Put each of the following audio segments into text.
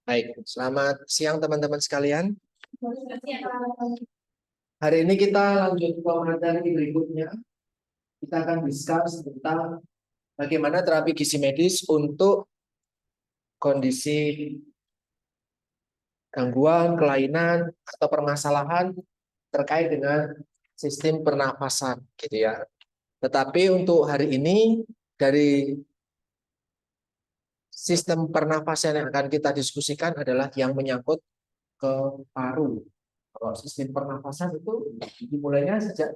Baik, selamat siang teman-teman sekalian. Hari ini kita lanjut ke materi berikutnya. Kita akan discuss tentang bagaimana terapi gizi medis untuk kondisi gangguan, kelainan, atau permasalahan terkait dengan sistem pernafasan, gitu ya. Tetapi untuk hari ini dari sistem pernafasan yang akan kita diskusikan adalah yang menyangkut ke paru. Kalau sistem pernafasan itu dimulainya sejak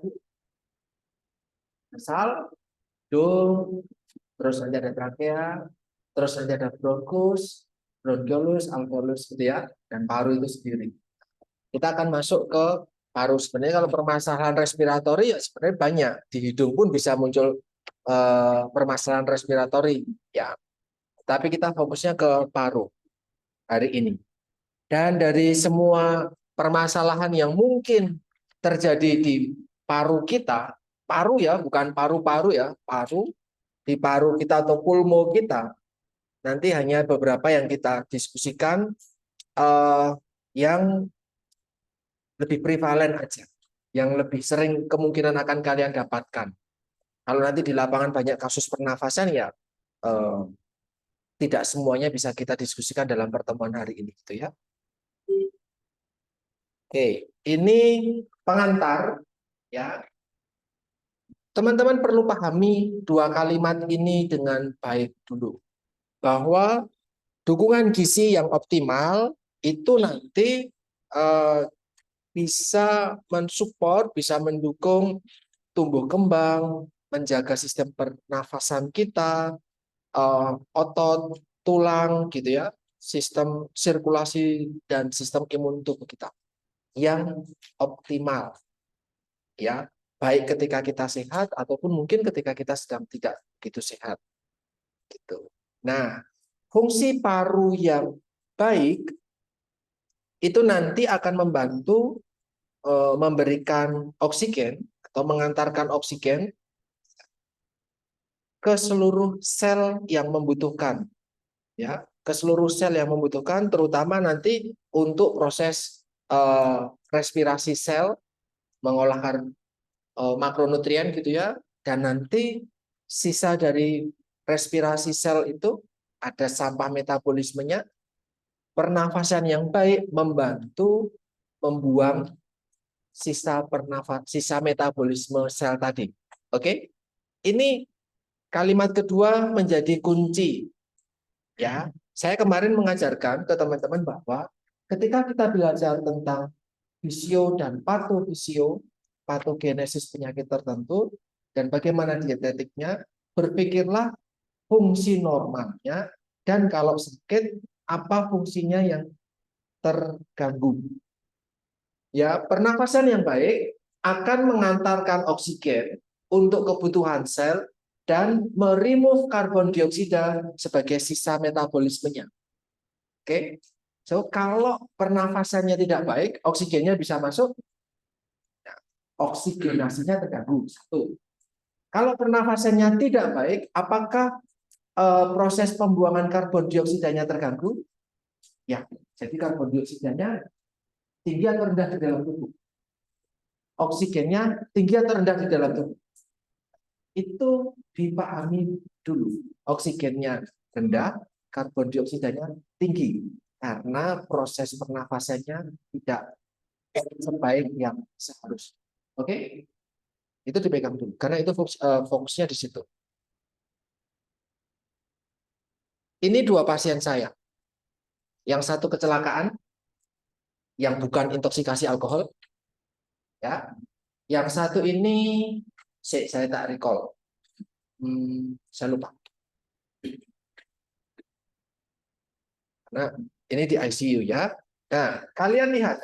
nasal, hidung, terus nanti ada trakea, terus nanti ada bronkus, bronchiolus, alveolus gitu ya, dan paru itu sendiri. Kita akan masuk ke paru. Sebenarnya kalau permasalahan respiratori ya sebenarnya banyak. Di hidung pun bisa muncul permasalahan respiratori ya. Tapi kita fokusnya ke paru hari ini. Dan dari semua permasalahan yang mungkin terjadi di paru kita, paru ya, bukan paru-paru ya, paru, di paru kita atau pulmo kita, nanti hanya beberapa yang kita diskusikan yang lebih prevalen aja, yang lebih sering kemungkinan akan kalian dapatkan. Kalau nanti di lapangan banyak kasus pernafasan ya tidak semuanya bisa kita diskusikan dalam pertemuan hari ini, gitu ya. Oke, ini pengantar ya. Teman-teman perlu pahami dua kalimat ini dengan baik dulu. Bahwa dukungan gizi yang optimal itu nanti bisa mensupport, bisa mendukung tumbuh kembang, menjaga sistem pernafasan kita, otot, tulang gitu ya, sistem sirkulasi dan sistem imun tubuh kita yang optimal ya, baik ketika kita sehat ataupun mungkin ketika kita sedang tidak begitu sehat gitu. Nah, fungsi paru yang baik itu nanti akan membantu memberikan oksigen atau mengantarkan oksigen ke seluruh sel yang membutuhkan ya, ke seluruh sel yang membutuhkan, terutama nanti untuk proses respirasi sel, mengolah makronutrien gitu ya, dan nanti sisa dari respirasi sel itu ada sampah metabolismenya. Pernafasan yang baik membantu membuang sisa metabolisme sel tadi. Oke, ini kalimat kedua menjadi kunci. Ya, saya kemarin mengajarkan ke teman-teman bahwa ketika kita belajar tentang fisio dan patofisio, patogenesis penyakit tertentu dan bagaimana dietetiknya, berpikirlah fungsi normalnya dan kalau sakit apa fungsinya yang terganggu. Ya, pernafasan yang baik akan mengantarkan oksigen untuk kebutuhan sel dan meremove karbon dioksida sebagai sisa metabolismenya. Oke. So, kalau pernafasannya tidak baik, oksigennya bisa masuk, oksigenasinya terganggu. Satu. Kalau pernafasannya tidak baik, apakah proses pembuangan karbon dioksidanya terganggu? Ya, jadi karbon dioksidanya tinggi atau rendah di dalam tubuh. Oksigennya tinggi atau rendah di dalam tubuh. Itu dipahami dulu. Oksigennya rendah, karbon dioksidanya tinggi. Karena proses pernafasannya tidak sebaik yang seharusnya. Oke? Itu dipegang dulu. Karena itu fokusnya di situ. Ini dua pasien saya. Yang satu kecelakaan, yang bukan intoksikasi alkohol. Ya. Yang satu ini, saya tak recall. Saya lupa. Nah, ini di ICU ya. Nah, kalian lihat.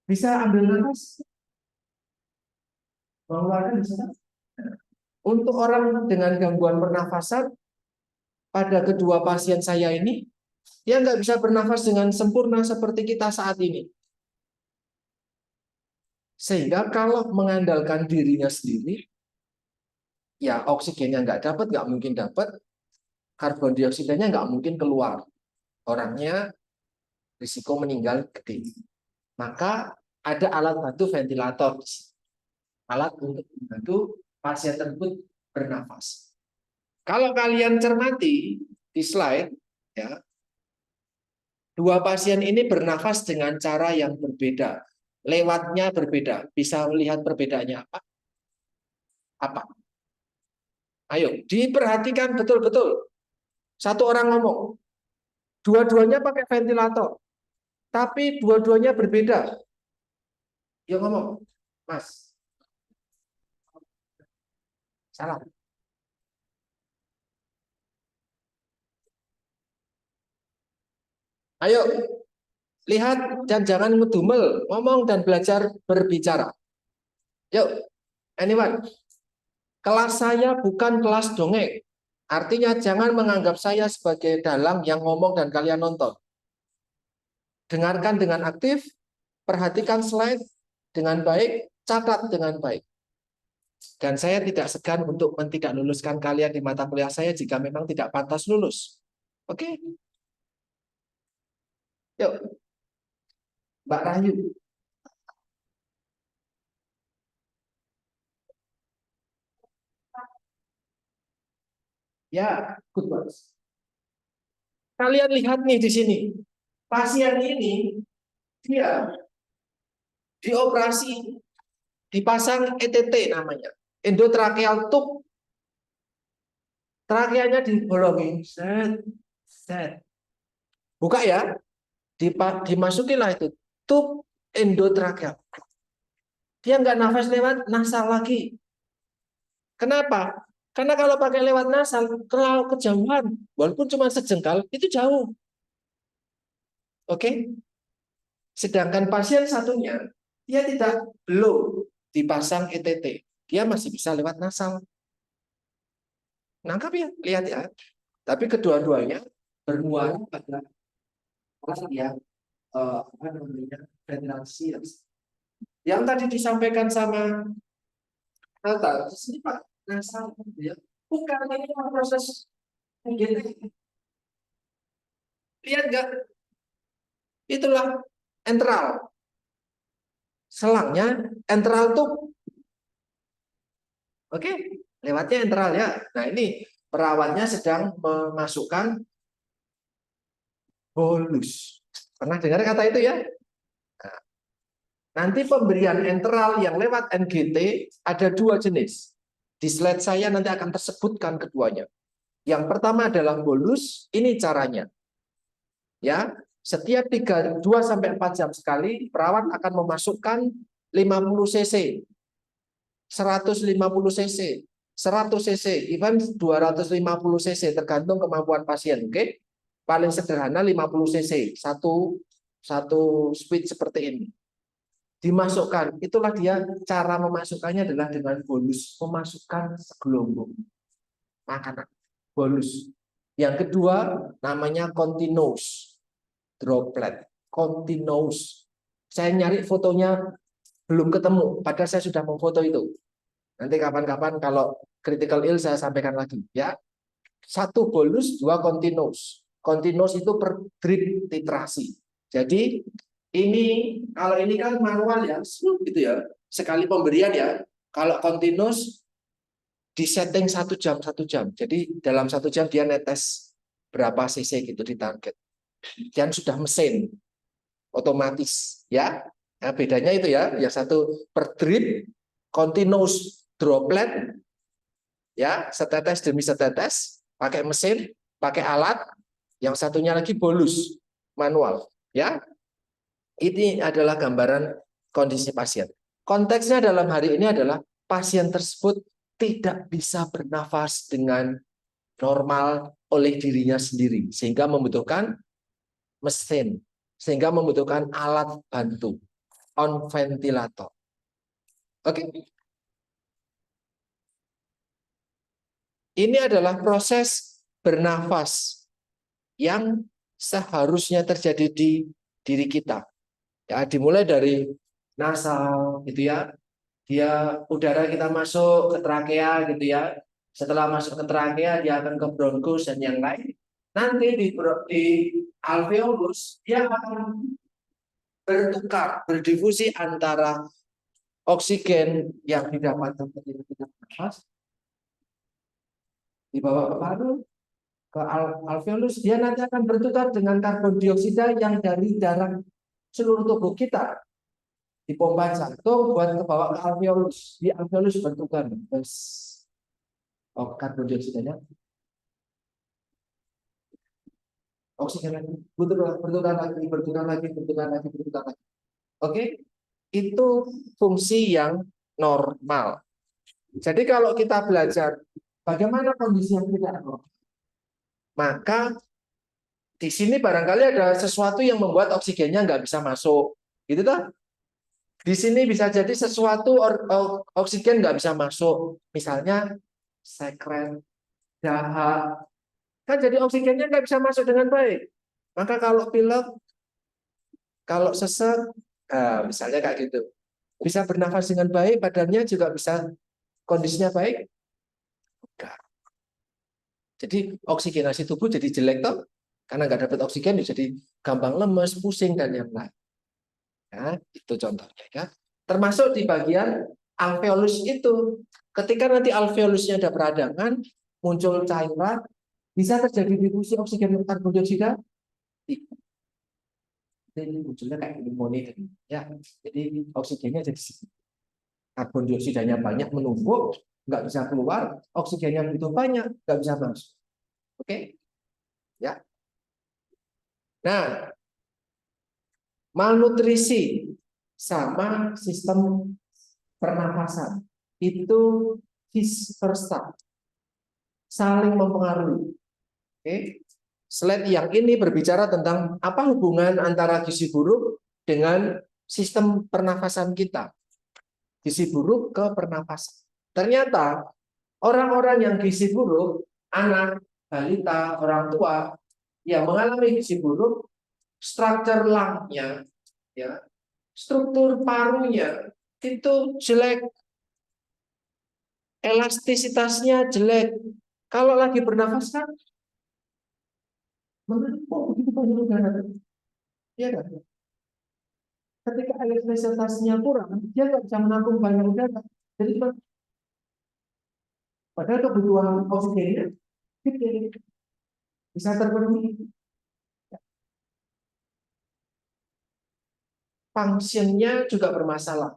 Bisa ambil nafas? Mengeluarkan bisa? Untuk orang dengan gangguan pernafasan, pada kedua pasien saya ini, dia nggak bisa bernafas dengan sempurna seperti kita saat ini. Sehingga kalau mengandalkan dirinya sendiri, ya oksigennya nggak dapat, nggak mungkin dapat, karbon dioksidanya nggak mungkin keluar. orangnya risiko meninggal gede. Maka ada alat bantu ventilator, alat untuk membantu pasien tersebut bernafas. Kalau kalian cermati di slide, ya, dua pasien ini bernafas dengan cara yang berbeda, lewatnya berbeda. Bisa melihat perbedaannya apa? Apa? Ayo, diperhatikan betul-betul. Satu orang ngomong, dua-duanya pakai ventilator, tapi dua-duanya berbeda. Yuk ngomong, Mas. Salah. Ayo, lihat dan jangan ngedumel, ngomong dan belajar berbicara. Yuk, anyone. Kelas saya bukan kelas dongeng. Artinya jangan menganggap saya sebagai dalang yang ngomong dan kalian nonton. Dengarkan dengan aktif, perhatikan slide dengan baik, catat dengan baik. Dan saya tidak segan untuk tidak luluskan kalian di mata kuliah saya jika memang tidak pantas lulus. Oke? Yuk, Mbak Rahayu. Ya, good words. Kalian lihat nih di sini. Pasien ini dia dioperasi, dipasang ETT namanya, endotracheal tube. Trakeanya dibolongin, set, set. Buka ya, dimasukilah itu tube endotracheal. Dia nggak nafas lewat nasal lagi. Kenapa? Karena kalau pakai lewat nasal, terlalu kejauhan. Walaupun cuma sejengkal, itu jauh. Oke? Sedangkan pasien satunya, dia belum dipasang ETT. Dia masih bisa lewat nasal. Nangkap ya? Lihat ya. Tapi kedua-duanya bermuara pada yang apa namanya, ventilasi. Yang tadi disampaikan sama Nata, di sini Pak, nasal ya. Bukan ini proses gitu. Lihat nggak? Itulah enteral. Selangnya enteral tuh. Oke, lewatnya enteral ya. Nah, ini perawatnya sedang memasukkan bolus. Pernah dengar kata itu ya? Nah, nanti pemberian enteral yang lewat NGT ada dua jenis. Di slide saya nanti akan tersebutkan keduanya. Yang pertama adalah bolus, ini caranya. Ya, setiap 2 sampai 4 jam sekali perawat akan memasukkan 50 cc, 150 cc, 100 cc, even 250 cc tergantung kemampuan pasien, oke? Paling sederhana 50 cc, satu speed seperti ini. Dimasukkan, itulah dia cara memasukkannya adalah dengan bolus, memasukkan segelombong makanan, bolus. Yang kedua namanya continuous droplet, continuous. Saya nyari fotonya belum ketemu, padahal saya sudah memfoto itu. Nanti kapan-kapan kalau critical ill saya sampaikan lagi ya. Satu bolus, dua continuous. Continuous itu per drip titrasi. Jadi ini kalau ini kan manual ya, gitu ya. Sekali pemberian ya. Kalau continuous di setting 1 jam. Jadi dalam 1 jam dia netes berapa cc gitu di target. Dan sudah mesin otomatis ya. Nah, bedanya itu ya. Yang satu per drip continuous droplet ya, setetes demi setetes, pakai mesin, pakai alat. Yang satunya lagi bolus manual ya. Ini adalah gambaran kondisi pasien. Konteksnya dalam hari ini adalah pasien tersebut tidak bisa bernafas dengan normal oleh dirinya sendiri, sehingga membutuhkan mesin, sehingga membutuhkan alat bantu, on ventilator. Oke. Ini adalah proses bernafas yang seharusnya terjadi di diri kita. Ya, dimulai dari nasal gitu ya. Dia udara kita masuk ke trakea gitu ya. Setelah masuk ke trakea dia akan ke bronkus dan yang lain. Nanti di alveolus dia akan bertukar, berdifusi antara oksigen yang didapatkan ketika kita bernafas dibawa ke paru ke alveolus, dia nanti akan bertukar dengan karbon dioksida yang dari darah seluruh tubuh kita dipompa jantung buat ke bawah ke alveolus. Di alveolus bertukar, karbon dioksidanya oksigen lagi, bertukar lagi, bertukar lagi, bertukar lagi, bertukar lagi. Oke, itu fungsi yang normal. Jadi kalau kita belajar bagaimana kondisi yang tidak normal, maka di sini barangkali ada sesuatu yang membuat oksigennya nggak bisa masuk, gitu toh? Di sini bisa jadi sesuatu oksigen nggak bisa masuk, misalnya sekret, dahak, kan jadi oksigennya nggak bisa masuk dengan baik. Maka kalau pilek, kalau sesek, misalnya kayak gitu, bisa bernafas dengan baik, badannya juga bisa kondisinya baik. Enggak. Jadi oksigenasi tubuh jadi jelek toh, karena nggak dapat oksigen jadi gampang lemes, pusing dan yang lain. Ya, itu contohnya ya. Termasuk di bagian alveolus itu. Ketika nanti alveolusnya ada peradangan, muncul cairan, bisa terjadi difusi oksigen dan karbon dioksida. Jadi munculnya kayak pneumonia ya. Jadi oksigennya jadi karbon dioksidanya banyak menumpuk, nggak bisa keluar, oksigennya begitu banyak, nggak bisa masuk. Oke? Ya. Nah, malnutrisi sama sistem pernafasan itu vice versa, saling mempengaruhi. Oke. Slide yang ini berbicara tentang apa hubungan antara gizi buruk dengan sistem pernafasan kita. Gizi buruk ke pernafasan. Ternyata orang-orang yang gizi buruk, anak, balita, orang tua yang mengalami gizi buruk, struktur lungnya, ya, struktur parunya itu jelek, elastisitasnya jelek. Kalau lagi bernafas kan, kok begitu banyak udara? Ya kan? Ketika elastisitasnya kurang, dia nggak bisa menampung banyak udara. Jadi padahal kebutuhan oksigennya gede, bisa terpenuhi. Fungsinya juga bermasalah.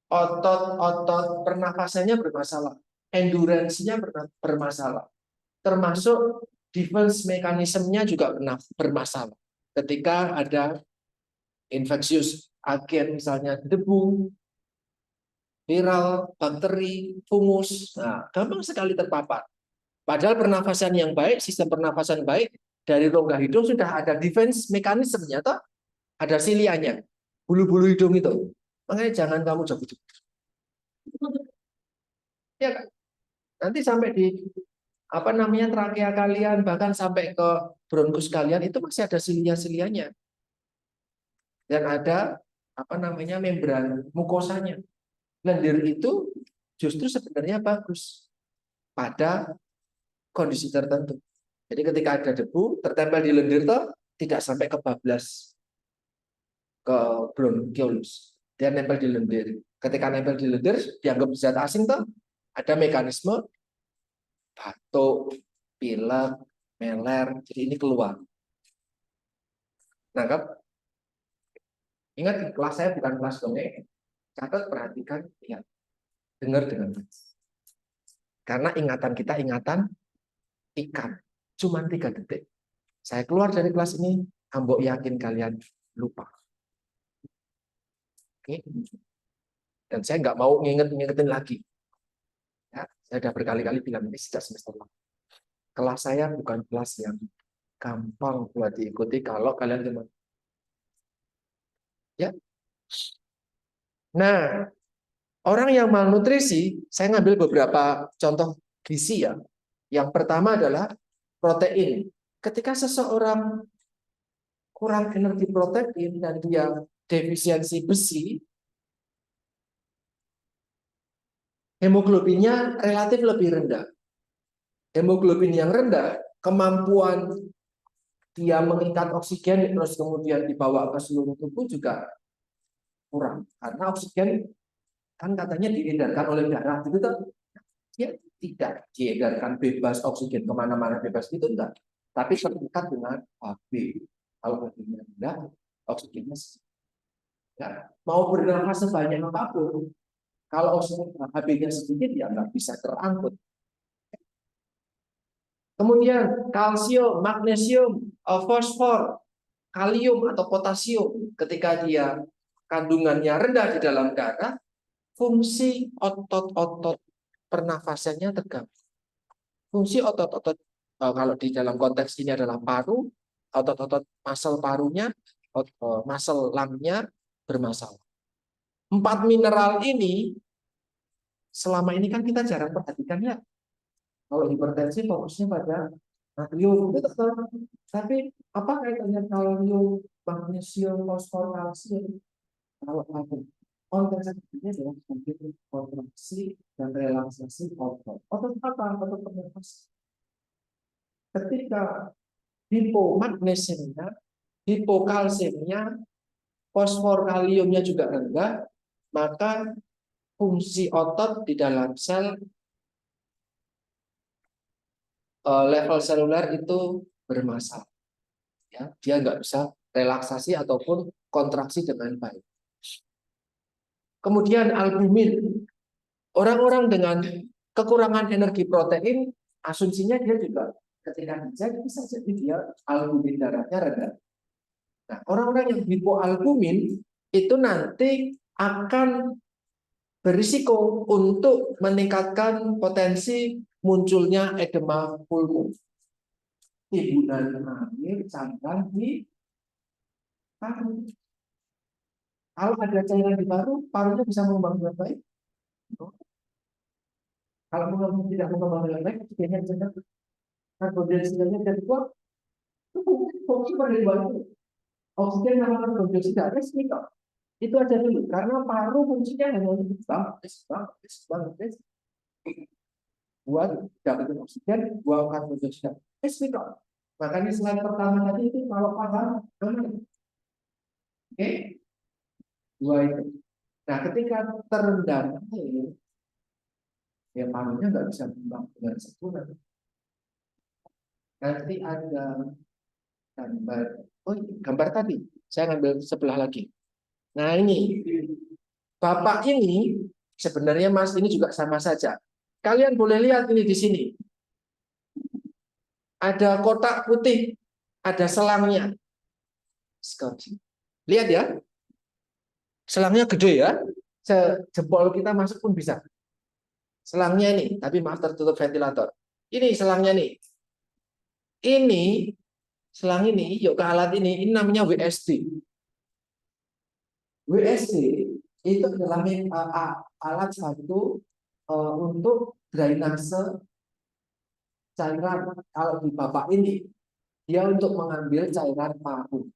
Otot-otot pernafasannya bermasalah. Endurance-nya bermasalah. Termasuk defense mekanismenya juga bermasalah. Ketika ada infeksius agen, misalnya debu, viral, bakteri, fungus, nah, gampang sekali terpapar. Padahal pernafasan yang baik, sistem pernafasan baik, dari rongga hidung sudah ada defense mekanismenya, toh? Ada silianya, bulu-bulu hidung itu. Makanya jangan kamu jauh-jauh. Ya kan? Nanti sampai di apa namanya trakea kalian, bahkan sampai ke bronkus kalian itu masih ada silia-silianya dan ada apa namanya membran mukosanya. Lendir itu justru sebenarnya bagus pada kondisi tertentu. Jadi ketika ada debu tertempel di lendir toh tidak sampai kebablas ke bronkiolus. Dia nempel di lendir. Ketika nempel di lendir dianggap zat asing toh ada mekanisme batuk, pilek, meler. Jadi ini keluar. Nangkap? Ingat kelas saya bukan kelas dongeng. Catat, perhatikan, ingat. Dengar dengan baik. Karena ingatan kita ingatan ikan. Cuman 3 detik. Saya keluar dari kelas ini, Ambok yakin kalian lupa. Oke? Dan saya nggak mau ngingetin lagi. Ya, saya sudah berkali-kali bilang ini sejak semester lalu. Kelas saya bukan kelas yang gampang buat diikuti kalau kalian cuma ya. Nah, orang yang malnutrisi, saya ngambil beberapa contoh gizi ya. Yang pertama adalah protein. Ketika seseorang kurang energi protein dan dia defisiensi besi, hemoglobinnya relatif lebih rendah. Hemoglobin yang rendah, kemampuan dia mengikat oksigen terus kemudian dibawa ke seluruh tubuh juga kurang. Karena oksigen kan katanya diedarkan oleh darah, gitu kan? Ya tidak diedarkan bebas oksigen kemana-mana bebas itu enggak. Tapi terikat dengan HB. Kalau HB-nya rendah, oksigennya ya, mau bernafas sebanyak apapun, kalau oksigen HB-nya sedikit ya nggak bisa terangkut. Kemudian kalsium, magnesium, fosfor, kalium atau potasium ketika dia kandungannya rendah di dalam darah, fungsi otot-otot pernafasannya terganggu. Fungsi otot-otot kalau di dalam konteks ini adalah paru, otot-otot muscle parunya, muscle lambnya bermasalah. 4 mineral ini selama ini kan kita jarang perhatikan ya. Kalau hipertensi fokusnya pada natrium, tapi apa kaitannya kalium, magnesium, fosfor, kalsium? Kalau aku konteks ini adalah mungkin kontraksi dan relaksasi otot. Otot apa? Otot pernafasan. Ketika hipomagnesiumnya, hipokalsiumnya, fosfor kaliumnya juga rendah, maka fungsi otot di dalam sel level seluler itu bermasalah. Ya, dia nggak bisa relaksasi ataupun kontraksi dengan baik. Kemudian albumin, orang-orang dengan kekurangan energi protein, asumsinya dia juga ketika dicek bisa jadi dia albumin darahnya rendah. Nah, orang-orang yang hipoalbumin itu nanti akan berisiko untuk meningkatkan potensi munculnya edema pulmo. Timbunan air cairan di paru. Kalau ada cairan di paru, parunya bisa mengembang dengan baik. Kalau tidak mengembang dengan baik, oksigennya bisa dapat. Karbondioksida dari kuat, itu fungsi pada baru. Oksigen yang karbon dioksida itu aja dulu, karena paru fungsinya hanya untuk bang, buat dapetin oksigen, buang karbon dioksida. Makanya slide pertama tadi itu kalau paham, oke, dua itu. Nah, ketika terendam air, ya parunya nggak bisa berkembang dengan sempurna. Nanti ada gambar, oh gambar tadi, saya ngambil sebelah lagi. Nah ini, Bapak ini sebenarnya Mas ini juga sama saja. Kalian boleh lihat ini di sini. Ada kotak putih, ada selangnya. Lihat ya, selangnya gede ya. Jempol kita masuk pun bisa. Selangnya ini, tapi maaf tertutup ventilator. Ini selangnya nih. Ini selang ini, yuk ke alat ini namanya WSD. WSD itu adalah alat satu untuk drainase cairan. Kalau di Bapak ini, dia untuk mengambil cairan paru.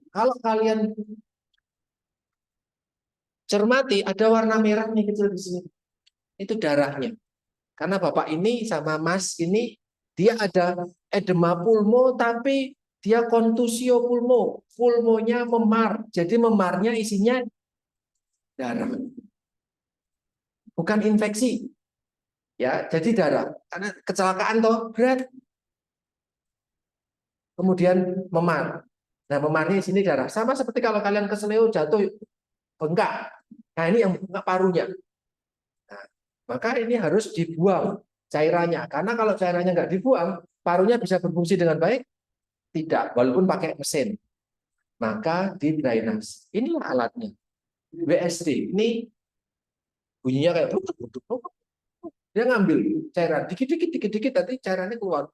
Kalau kalian cermati, ada warna merah nih kecil di sini. Itu darahnya. Karena Bapak ini sama Mas ini, dia ada edema pulmo, tapi dia kontusio pulmo. Pulmonya memar. Jadi memarnya isinya darah. Bukan infeksi. Ya, jadi darah. Karena kecelakaan toh berat. Kemudian memar. Nah, memarnya di sini darah. Sama seperti kalau kalian keseleo jatuh bengkak. Nah, ini yang bengkak parunya. Nah, maka ini harus dibuang cairannya. Karena kalau cairannya nggak dibuang, parunya bisa berfungsi dengan baik? Tidak, walaupun pakai mesin. Maka di drainase. Inilah alatnya. WSD. Ini bunyinya kayak dia ngambil cairan dikit-dikit nanti cairannya keluar.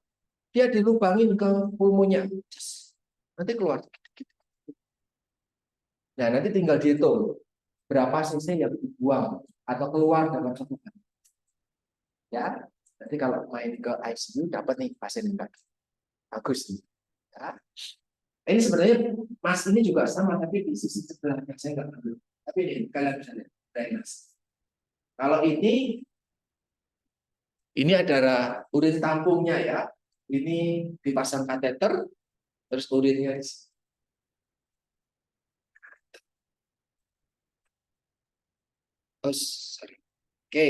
Dia dilubangin ke pulmonya. Nanti keluar. Nah, nanti tinggal dihitung berapa cc yang dibuang atau keluar dalam satu hari. Ya, nanti kalau main ke ICU dapat nih pasien yang bagus nih. Ya. Ini sebenarnya Mas ini juga sama, tapi di sisi sebelahnya saya nggak ambil. Tapi ini kalian bisa lihat drainase. Kalau ini adalah urin tampungnya ya. Ini dipasang kateter. Terus urinnya sorry. Oke.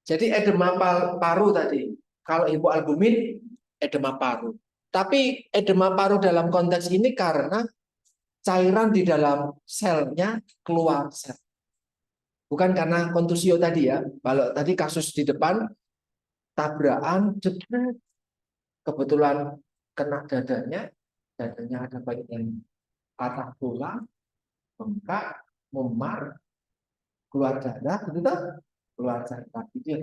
Jadi edema paru tadi. Kalau hipoalbumin edema paru. Tapi edema paru dalam konteks ini karena cairan di dalam selnya keluar sel. Bukan karena kontusio tadi ya. Kalau tadi kasus di depan tabrakan, kebetulan kena dadanya ada bagian patah tulang, bengkak, memar, keluar darah, gitu kan? Keluar darah itu ya.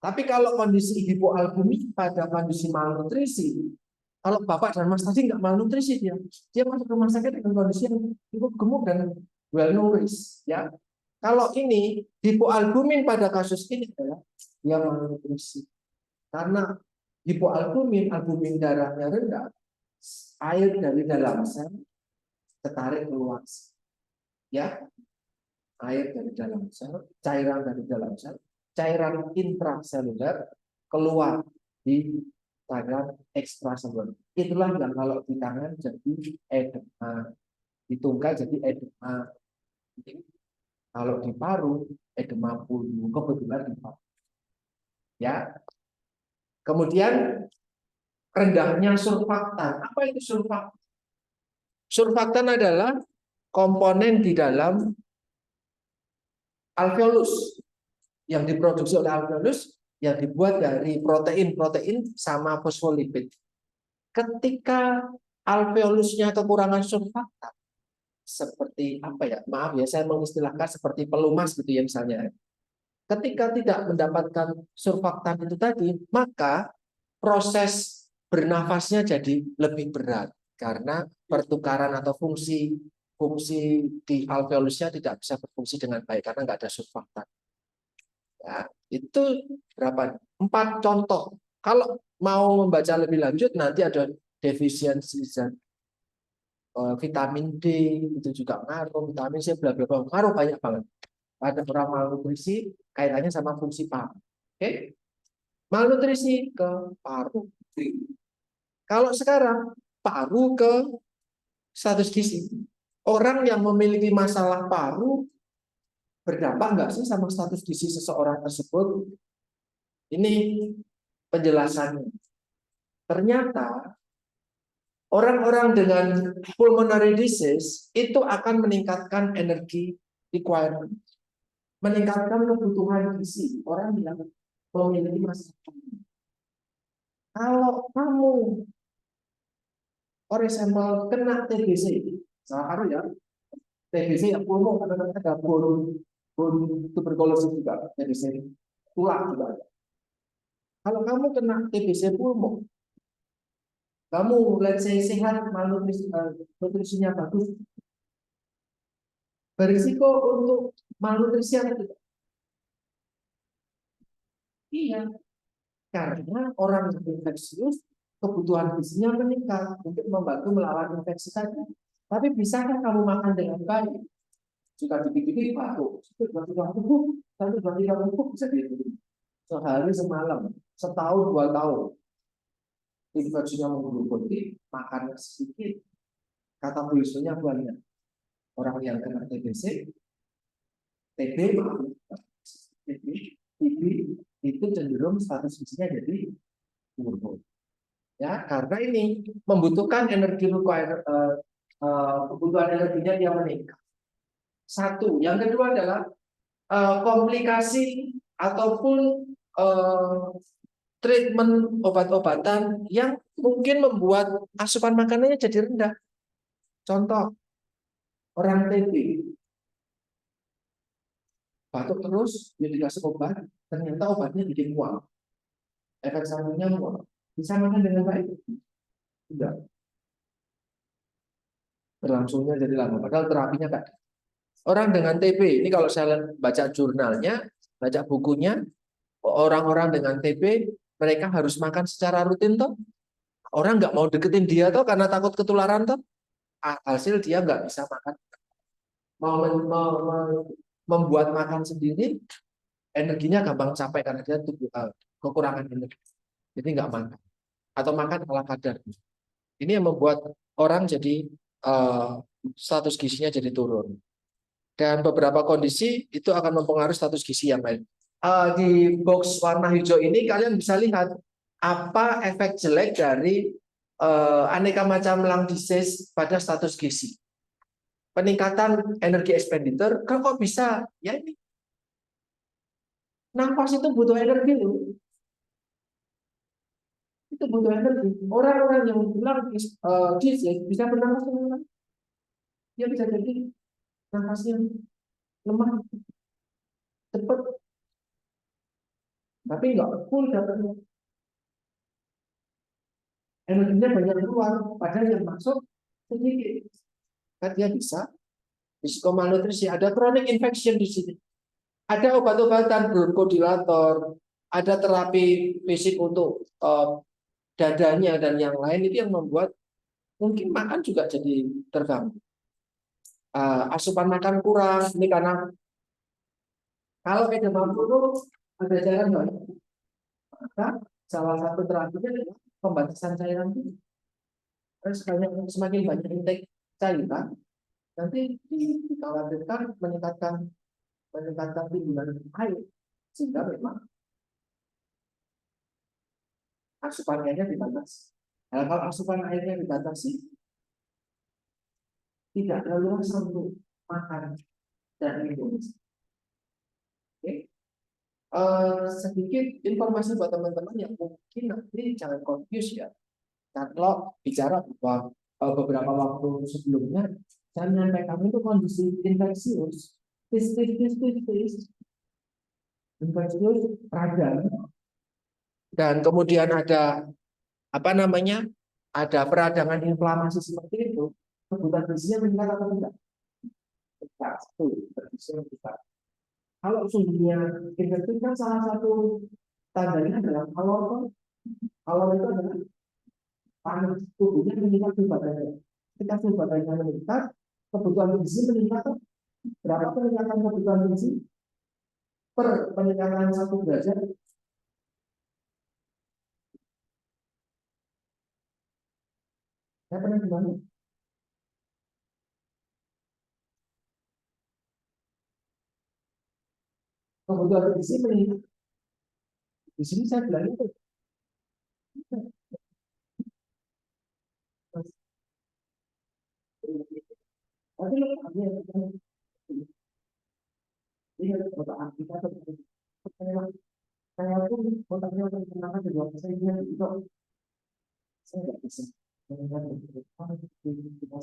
Tapi kalau kondisi hipoalbumin pada kondisi malnutrisi, kalau bapak dan mas tadi nggak malnutrisi dia masuk rumah sakit dengan kondisi yang cukup gemuk dan well nourished ya. Kalau ini hipoalbumin pada kasus ini adalah dia malnutrisi karena hipoalbumin, albumin darahnya rendah, air dari dalam sel tertarik keluar ya, air dari dalam sel, cairan dari dalam sel, cairan intraseluler keluar di cairan ekstraseluler. Itulah yang kalau di tangan jadi edema, di tungkai jadi edema. Kalau di paru edema pulmu, kebetulan di paru. Ya. Kemudian rendahnya surfaktan. Apa itu surfaktan? Surfaktan adalah komponen di dalam alveolus yang diproduksi oleh alveolus yang dibuat dari protein sama fosfolipid. Ketika alveolusnya kekurangan surfaktan, seperti apa ya? Maaf ya, saya mengistilahkan seperti pelumas gitu ya misalnya. Ketika tidak mendapatkan surfaktan itu tadi, maka proses bernafasnya jadi lebih berat karena pertukaran atau fungsi di alveolusnya tidak bisa berfungsi dengan baik karena nggak ada surfaktan. Ya, itu berapa? 4 contoh. Kalau mau membaca lebih lanjut nanti ada defisiensi zat vitamin D itu juga ngaruh, vitamin C bla bla bla ngaruh banyak banget. Ada orang malnutrisi kaitannya sama fungsi paru. Oke? Malnutrisi ke paru. Kalau sekarang paru ke status gizi. Orang yang memiliki masalah paru berdampak nggak sih sama status gizi seseorang tersebut? Ini penjelasannya. Ternyata orang-orang dengan pulmonary disease itu akan meningkatkan energi requirement, meningkatkan kebutuhan gizi. Orang yang memiliki masalah. Kalau kamu sampel kena TBC, salah satu ya, TBC yang pulmo kadang-kadang ada bone tuberkulosis juga, TBC tulang juga ada. Kalau kamu kena TBC pulmo, kamu let's say sehat, nutrisinya bagus, berisiko untuk malnutrisi atau tidak? Iya, karena orang yang infeksius kebutuhan gizinya meningkat untuk membantu melawan infeksi tadi. Tapi bisakah kamu makan dengan baik? Jika dikit-dikit batuk, satu dua tiga bubuk bisa dihitung. Sehari semalam, setahun 2 tahun, infeksinya menggerogoti, makan sedikit, kata biasanya banyak. Orang yang kena TBC, TB, TB itu cenderung status gizinya jadi turun. Ya, karena ini membutuhkan energi kebutuhan energinya yang meningkat. Satu, yang kedua adalah komplikasi ataupun treatment obat-obatan yang mungkin membuat asupan makanannya jadi rendah. Contoh, orang TB batuk terus, dia dikasih obat, ternyata obatnya bikin mual. Efek sampingnya mual. Bisa makan dengan baik? Tidak. Berlangsungnya jadi lama. Padahal terapinya kan. Orang dengan TB, ini kalau saya baca jurnalnya, baca bukunya, orang-orang dengan TB, mereka harus makan secara rutin toh. Orang nggak mau deketin dia toh karena takut ketularan toh. Hasil dia nggak bisa makan. Membuat makan sendiri, energinya gampang capek karena dia kekurangan energi. Jadi nggak makan. Atau makan ala kadar. Ini yang membuat orang jadi status gizinya jadi turun. Dan beberapa kondisi itu akan mempengaruhi status gizi yang lain. Di box warna hijau ini kalian bisa lihat apa efek jelek dari aneka macam lung disease pada status gizi. Peningkatan energi expenditure, kok bisa? Ya ini. Nafas itu butuh energi loh. Itu butuh energi. Orang-orang yang bilang disease bisa bernapas dengan dia bisa jadi nafasnya lemah, cepat, tapi nggak full dapatnya. Energinya banyak keluar, padahal yang masuk sedikit. Kan dia bisa psikomalnutrisi, ada chronic infection di sini. Ada obat-obatan bronchodilator, ada terapi fisik untuk dadanya dan yang lain itu yang membuat mungkin makan juga jadi terganggu. Asupan makan kurang, ini karena kalau edema flu ada jalan banyak. Maka salah satu terapinya adalah pembatasan cairan itu. Semakin banyak intake cairan, nanti dikhawatirkan meningkatkan timbulan air, sehingga memang asupan airnya dibatasi. Nah, kalau asupan airnya dibatasi, tidak leluasa untuk makan dan minum. Oke. Sedikit informasi buat teman-teman yang mungkin nanti jangan confuse ya. Kalau bicara bahwa beberapa waktu sebelumnya saya menyampaikan itu kondisi infeksius, infeksius radang, dan kemudian ada apa namanya, ada peradangan inflamasi seperti itu, kebutuhan gizinya meningkat atau tidak? Satu, kalau sumbernya infeksi kan salah satu tandanya adalah kalau itu adalah panas tubuhnya meningkat suhu badannya. Ketika suhu badannya meningkat, kebutuhan gizi meningkat. Berapa peningkatan kebutuhan gizi per peningkatan 1 derajat? Saya pernah gimana? Kebutuhan gizi meningkat. Di sini saya bilang itu. Tapi ini ada kita saya pun otaknya untuk kenapa juga saya itu saya nggak bisa mendengar otak kita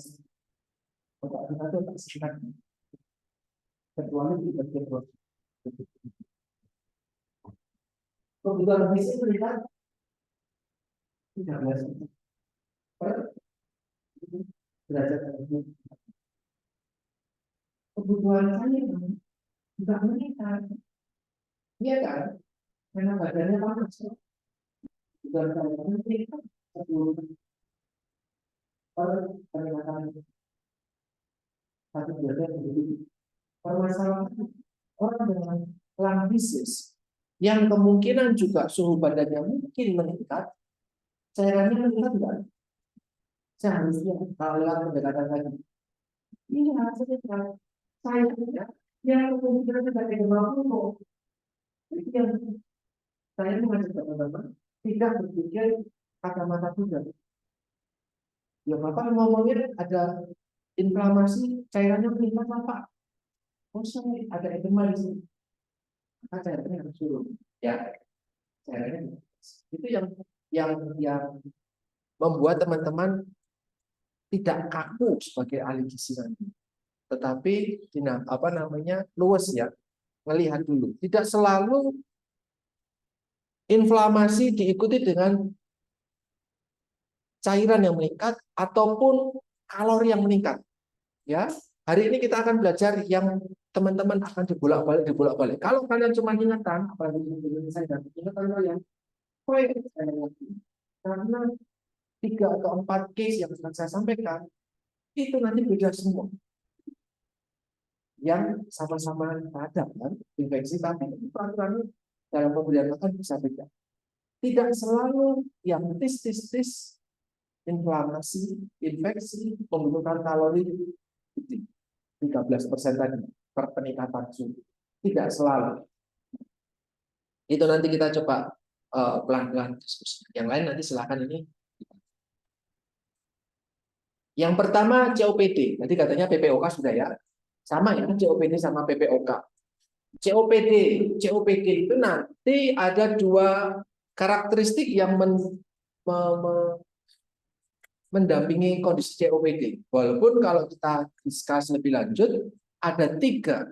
itu tak sehat kecuali di bagian bawah. Kebutuhan gizi meningkat 13 per derajat. Kebutuhan saya juga meningkat, iya kan? Karena badannya panas. Kebutuhan saya meningkat 10 per peningkatan 1 derajat. Permasalahan orang dengan lung disease yang kemungkinan juga suhu badannya mungkin meningkat, cairannya meningkat enggak? Seharusnya kalau lewat pendekatan lagi. Ini hasilnya saya yang kemungkinan tidak demam flu. Itu yang saya mengajak teman-teman tidak berpikir kacamata kuda. Ya Bapak ngomongnya ada inflamasi cairannya meningkat apa? Oh saya ada edema di sini. Maka cairannya harus turun. Ya, cairannya itu yang membuat teman-teman tidak kaku sebagai ahli gizi nanti, tetapi apa namanya luas ya, melihat dulu. Tidak selalu inflamasi diikuti dengan cairan yang meningkat ataupun kalori yang meningkat. Ya, hari ini kita akan belajar yang teman-teman akan dibolak-balik. Kalau kalian cuma ingatan, apalagi saya ingatan kalian, karena 3 atau 4 case yang akan saya sampaikan itu nanti beda semua. Yang sama-sama ada kan infeksi, tapi peraturan dalam pemberian makan bisa beda. Tidak selalu yang tis inflamasi, infeksi, pembentukan kalori 13% tadi per peningkatan suhu. Tidak selalu. Itu nanti kita coba pelan-pelan diskusi. Yang lain nanti silakan ini. Yang pertama COPD. Tadi katanya PPOK sudah ya. Sama ya COPD sama PPOK. COPD itu nanti ada dua karakteristik yang mendampingi kondisi COPD. Walaupun kalau kita diskus lebih lanjut, ada tiga.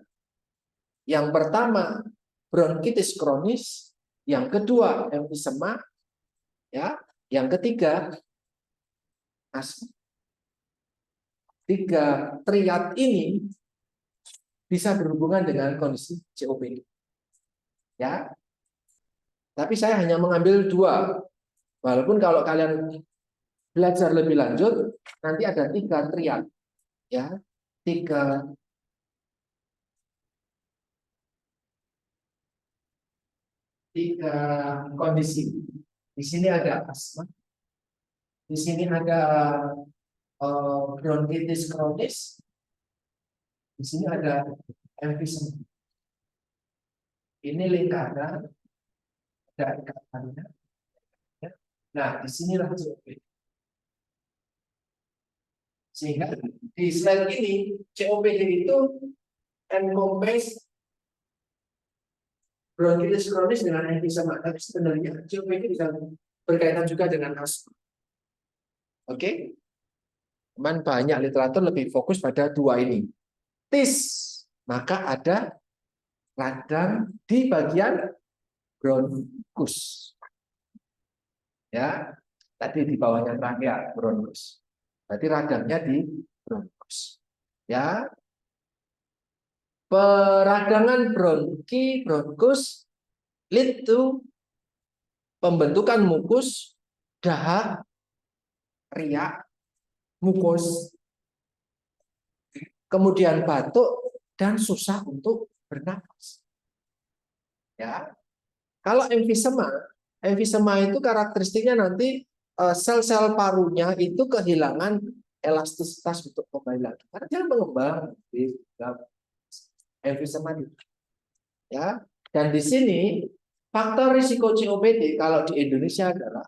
Yang pertama, bronkitis kronis. Yang kedua, emfisema. Ya. Yang ketiga, asma. Tiga triad ini bisa berhubungan dengan kondisi COPD. Ya. Tapi saya hanya mengambil dua. Walaupun kalau kalian belajar lebih lanjut, nanti ada tiga triad. Ya. Tiga kondisi. Di sini ada asma, di sini ada bronkitis kronis, di sini ada emfisema. Ini lingkaran, ada ikatannya. Nah, di sinilah COPD. Sehingga di slide ini COPD itu encompass bronkitis kronis dengan emfisema. Tapi sebenarnya COPD bisa berkaitan juga dengan asma. Oke? Cuman banyak literatur lebih fokus pada dua ini. TIS, maka ada radang di bagian bronkus. Ya, tadi di bawahnya trachea bronkus. Berarti radangnya di bronkus. Ya, peradangan bronkus lead to pembentukan mukus, dahak, riak, mukus, kemudian batuk dan susah untuk bernapas. Ya, kalau emfisema itu karakteristiknya nanti sel-sel parunya itu kehilangan elastisitas untuk kembali lagi. Karena dia mengembang di emfisema itu. Ya, dan di sini faktor risiko COPD kalau di Indonesia adalah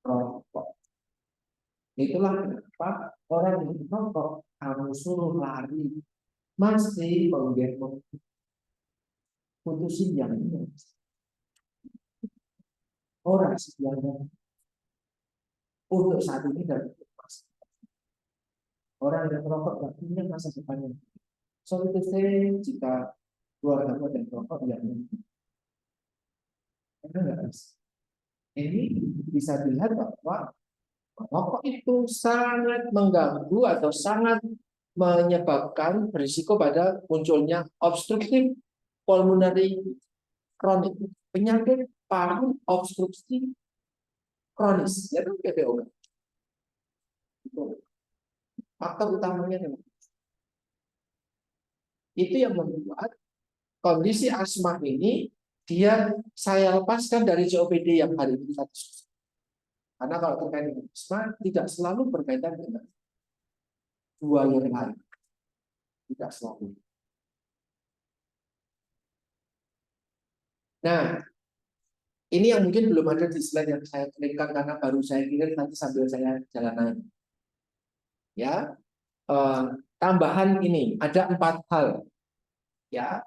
rokok. Itulah kenapa orang yang merokok kamu suruh lari masih menggendong putusin yang ini. Orang sebenarnya untuk saat ini dan orang yang merokok tidak punya masa depannya. So itu jika keluarga dan merokok yang ini bisa dilihat bahwa rokok itu sangat mengganggu atau sangat menyebabkan berisiko pada munculnya obstruktif pulmonary kronik, penyakit paru obstruksi kronis, yaitu PPOK. Faktor utamanya itu yang membuat kondisi asma ini saya lepaskan dari COPD yang hari ini kita diskusi. Karena kalau terkait dengan asma tidak selalu berkaitan dengan dua yang lain, tidak selalu. Nah, ini yang mungkin belum ada di slide yang saya kirimkan karena baru saya kirim nanti sambil saya jalan. Ya, tambahan ini ada 4 hal. Ya,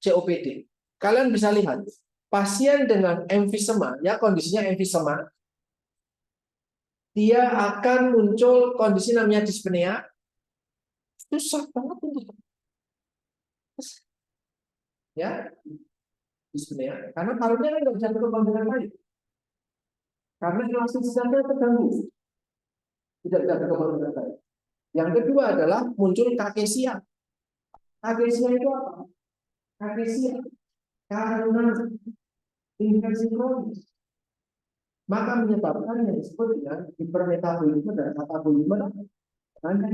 COPD. Kalian bisa lihat pasien dengan emfisema, ya kondisinya emfisema, dia akan muncul kondisi namanya dispnea. Susah banget untuk ya dispnea karena parunya kan nggak bisa berkembang dengan baik karena elastisitasnya terganggu, tidak bisa berkembang dengan baik. Yang kedua adalah muncul kakesia. Kakesia itu apa? Kakesia karena infeksi kronis maka menyebabkan yang disebut dengan hipermetabolisme dan katabolisme. Karena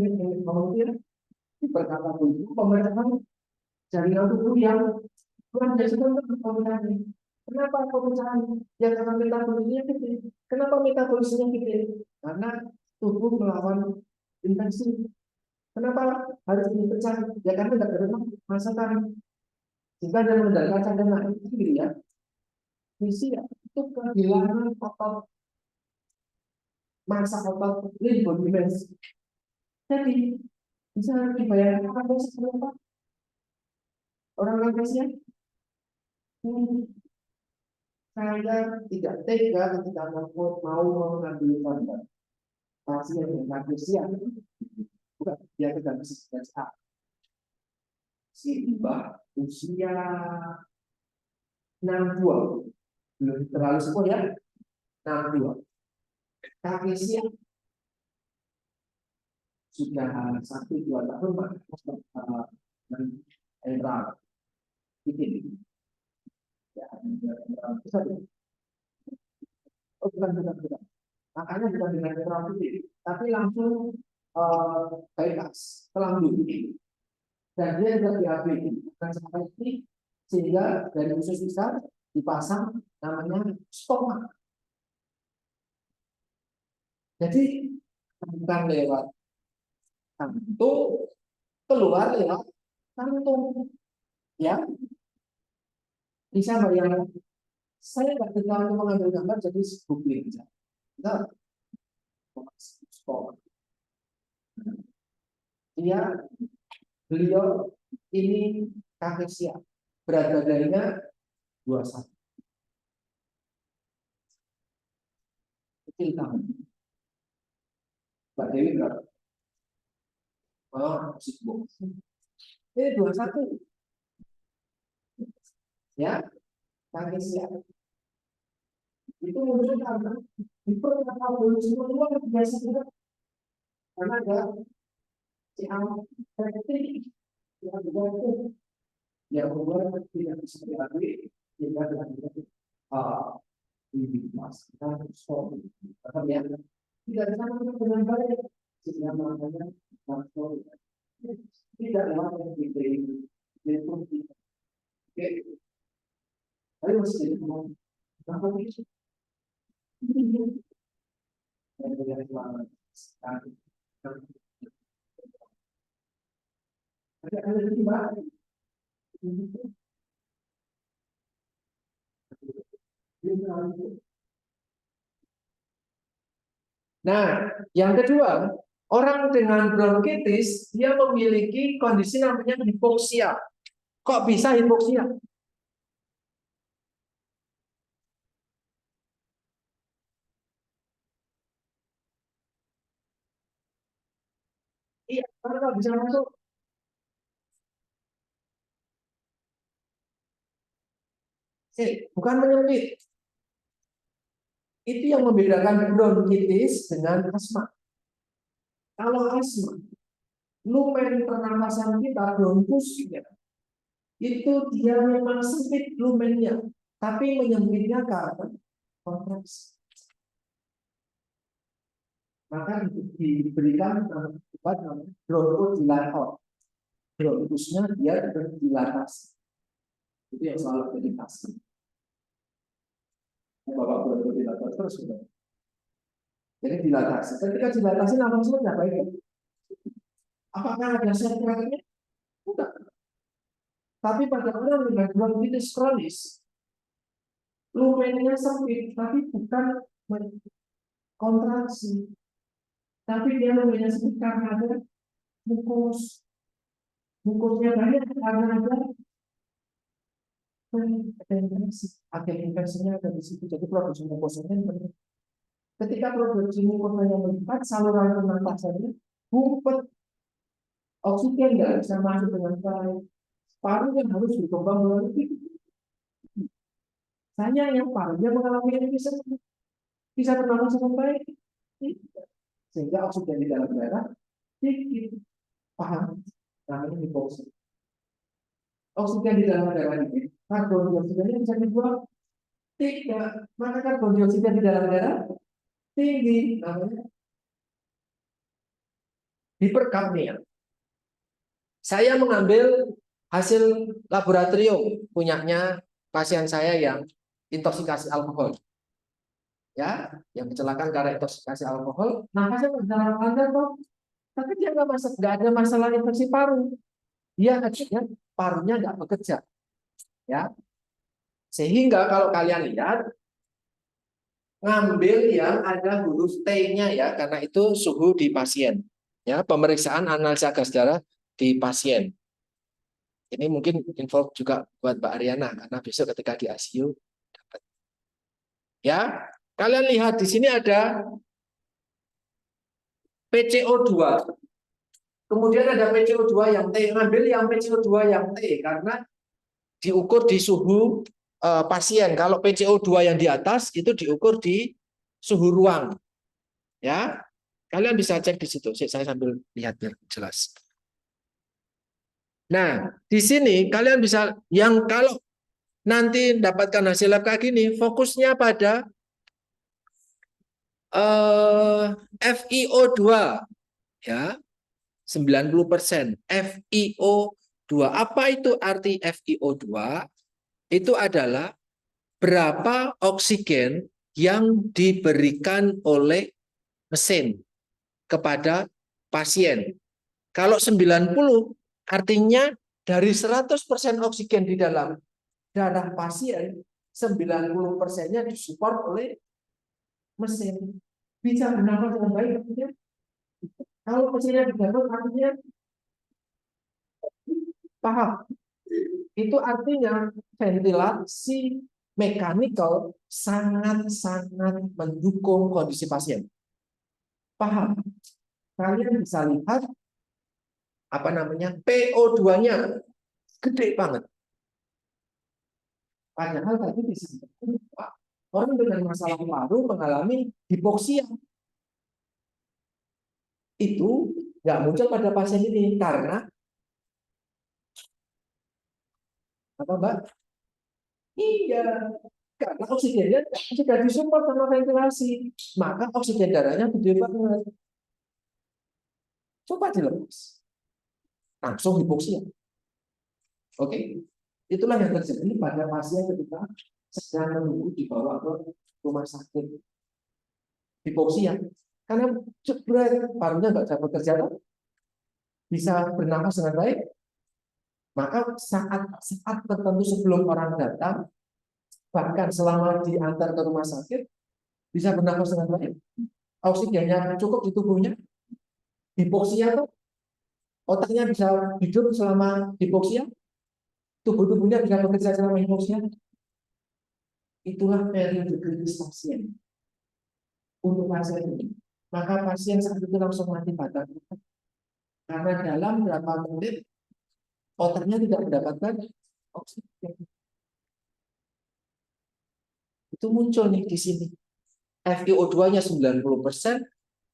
kemudian hiperkatabolisme pemerintahan jaringan tubuh yang bukan dari untuk berkomunikasi. Kenapa pemecahan? Ya karena metabolismenya gede. Kenapa metabolismenya gede? Karena tubuh melawan infeksi. Kenapa harus dipecah? Ya karena tidak ada masakan. Jika dia mengendalikan cadangan itu gitu ya. Visi ya, itu kehilangan otot, masa otot limfodimensi. Jadi bisa dibayangkan apa seperti apa orang lantasnya? Saya tidak tega ketika mau mengambil gambar pasien yang lansia. Bukan, dia tidak bisa si mbak usia 62, belum terlalu sepuh ya, 62. Kaki siang sudah 1-2 tahun era ini ya, oh bukan. Makanya bukan dengan netral tapi langsung bypass telang dulu dan dia juga diambil bukan sampai ini sehingga dari usus besar dipasang namanya stoma. Jadi bukan lewat kantung, keluar lewat kantung, ya bisa bayangkan. Saya nggak tinggal untuk mengambil gambar jadi googling aja. Nah, stoma. Beliau ini kafesia, berat badannya 21. Kecil kamu. Mbak Dewi berapa? Oh, sibuk. Ini 21. Ya, kafesia. Itu muncul karena di evolusi luar biasa juga. Karena ada yang praktik yang bergantung yang membuat tidak bisa diakui sehingga dengan dimasukkan story. Ya, tidak sama dengan baik sehingga makanya masuk tidak lewat yang diberi itu. Oke, ayo masih mau apa itu? Ada di mana? Nah, yang kedua, orang dengan bronkitis dia memiliki kondisi namanya hipoksia. Kok bisa hipoksia? Iya, karena nggak bisa masuk. Bukan menyempit. Itu yang membedakan bronkitis dengan asma. Kalau asma, lumen pernapasan kita, bronkus, itu dia memang sempit lumennya, tapi menyempitnya karena kontraksi. Maka diberikan obat namanya bronchodilator. Bronkusnya dia dilatasi. Itu yang selalu dilatasi. Bapak bronchodilator terus. Jadi dilatasi. Ketika dilatasi nafasnya tidak baik. Apakah ada sentral-nya? Tidak. Tapi pada orang dengan bronkitis kronis, lumennya sempit, tapi bukan kontraksi. Tapi dia lumennya sempit karena ada mukus. Mukusnya banyak karena ada infeksi. Agen infeksinya ada di situ. Jadi produksi mukusnya penting. Ketika produksi mukusnya meningkat, saluran pernapasannya ngumpet. Oksigen nggak bisa masuk dengan baik. Paru yang harus berkembang melalui saya yang parunya mengalami ini bisa bernapas dengan baik. Sehingga oksigen di dalam darah sedikit. Paham? Namanya hipoksia. Oksigen di dalam darah ini, karbon dioksidanya bisa dibuang? Tidak. Maka karbon dioksida di dalam darah tinggi. Namanya hiperkapnia. Saya mengambil hasil laboratorium punyanya pasien saya yang intoksikasi alkohol. Ya, yang kecelakaan karena intoksikasi alkohol, nafasnya lancar kok, tapi dia nggak ada masalah infeksi paru. Dia akhirnya parunya nggak bekerja. Ya, sehingga kalau kalian lihat, ngambil yang ada huruf T-nya ya, karena itu suhu di pasien. Ya, pemeriksaan analisa gas darah di pasien. Ini mungkin info juga buat Mbak Ariana, karena besok ketika di ICU dapat. Ya, kalian lihat di sini ada PCO2, kemudian ada PCO2 yang T. Ngambil yang PCO2 yang T karena diukur di suhu pasien. Kalau PCO2 yang di atas itu diukur di suhu ruang. Ya, kalian bisa cek di situ. Saya sambil lihat biar jelas. Nah, di sini kalian bisa, yang kalau nanti dapatkan hasil lab kayak gini, fokusnya pada FiO2 ya, 90%. FiO2. Apa itu arti FiO2? Itu adalah berapa oksigen yang diberikan oleh mesin kepada pasien. Kalau 90 artinya dari 100% oksigen di dalam darah pasien, 90%-nya disupport oleh mesin. Bisa bernafas dengan baik artinya. Kalau mesinnya dibangun artinya paham. Itu artinya ventilasi mekanikal sangat-sangat mendukung kondisi pasien. Paham? Kalian bisa lihat apa namanya, PO2-nya gede banget. Padahal tadi disampaikan orang dengan masalah paru mengalami hipoksia. Itu nggak muncul pada pasien ini karena apa, Mbak? Iya, karena oksigennya sudah disupport sama ventilasi, maka oksigen darahnya gede banget. Coba dilepas, langsung hipoksia. Oke, itulah yang terjadi pada pasien ketika sedang menunggu dibawa ke rumah sakit hipoksia. Karena jebret, parunya nggak dapat bekerja, bisa bernafas dengan baik. Maka saat tertentu sebelum orang datang, bahkan selama diantar ke rumah sakit, bisa bernafas dengan baik. Oksigennya cukup di tubuhnya. Hipoksia tuh, otaknya bisa hidup selama hipoksia, tubuhnya bisa bekerja selama hipoksia. Itulah periode kritis pasien. Untuk pasien ini, maka pasien saat itu langsung mati batang, karena dalam berapa menit otaknya tidak mendapatkan oksigen. Itu muncul nih di sini. FiO2-nya 90%,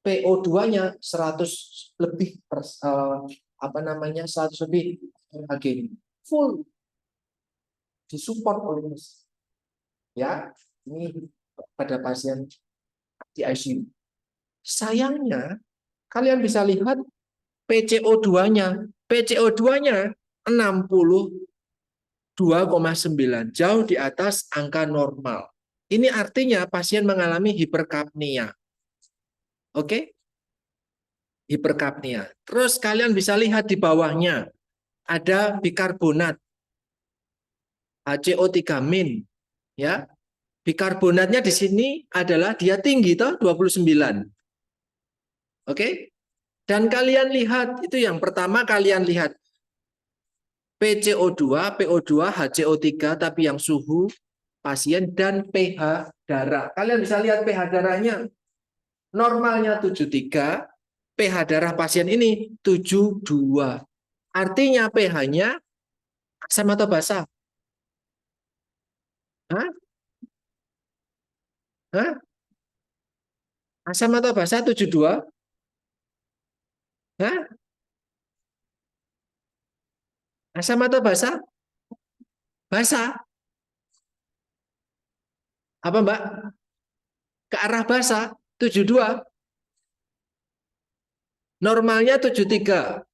PO2-nya 100 lebih apa namanya, 100 lebih Hg. Full disupport oleh mesin. Ya, ini pada pasien di ICU. Sayangnya kalian bisa lihat PCO2-nya. PCO2-nya 62,9, jauh di atas angka normal. Ini artinya pasien mengalami hiperkapnia. Oke? Hiperkapnia. Terus kalian bisa lihat di bawahnya ada bikarbonat HCO3-, ya. Bikarbonatnya di sini adalah dia tinggi toh 29. Oke? Dan kalian lihat itu yang pertama, kalian lihat PCO2, PO2, HCO3 tapi yang suhu pasien dan pH darah. Kalian bisa lihat pH darahnya. Normalnya 73, pH darah pasien ini 72. Artinya pH-nya asam atau basa? Hah? Hah? Asam atau basa 72? Hah? Asam atau basa? Basa. Apa, Mbak? Ke arah basa 72. Normalnya 73.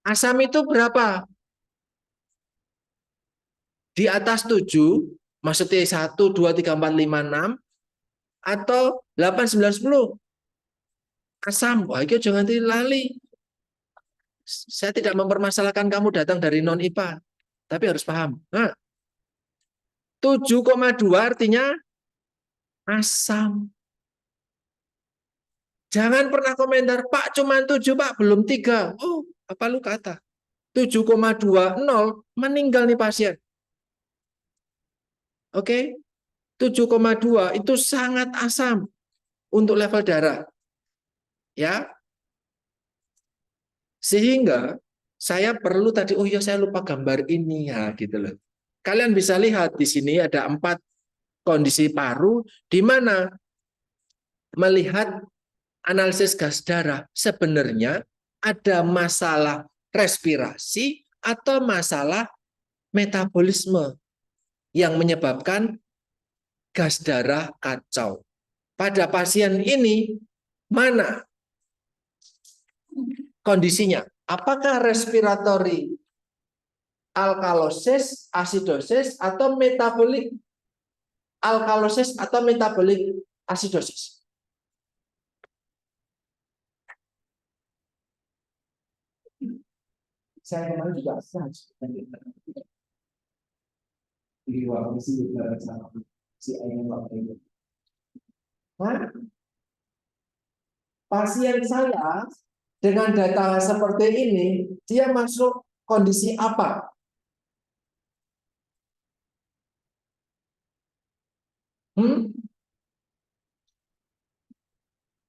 Asam itu berapa? Di atas 7, maksudnya 1, 2, 3, 4, 5, 6, atau 8, 9, 10. Asam. Wah, itu jangan lali. Saya tidak mempermasalahkan kamu datang dari non-IPA. Tapi harus paham. Nah, 7,2 artinya asam. Jangan pernah komentar, Pak cuma 7, Pak belum 3. Oh, apa lu kata? 7,20 meninggal nih pasien. Oke, 7,2 itu sangat asam untuk level darah. Ya, sehingga saya perlu tadi, oh ya saya lupa gambar ini ya gitu loh. Kalian bisa lihat di sini ada 4 kondisi paru di mana melihat analisis gas darah sebenarnya ada masalah respirasi atau masalah metabolisme yang menyebabkan gas darah kacau. Pada pasien ini mana kondisinya? Apakah respiratory alkalosis, asidosis, atau metabolic alkalosis atau metabolic asidosis? Saya kemarin juga nah, pasien saya dengan data seperti ini, dia masuk kondisi apa?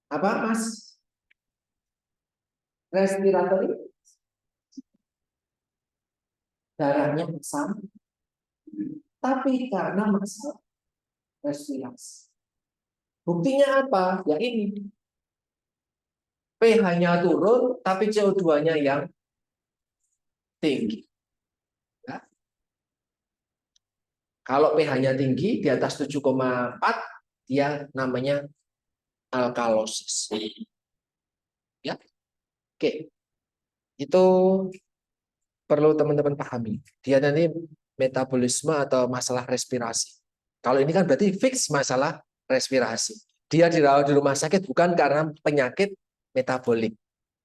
Apa, Mas? Respiratory, darahnya asam, tapi karena masalah respirasi. Buktinya apa? Ya ini. pH-nya turun, tapi CO2-nya yang tinggi. Ya. Kalau pH-nya tinggi, di atas 7,4, dia namanya alkalosis. Ya, oke. Itu perlu teman-teman pahami. Dia nanti metabolisme atau masalah respirasi. Kalau ini kan berarti fix masalah respirasi. Dia dirawat di rumah sakit bukan karena penyakit metabolik.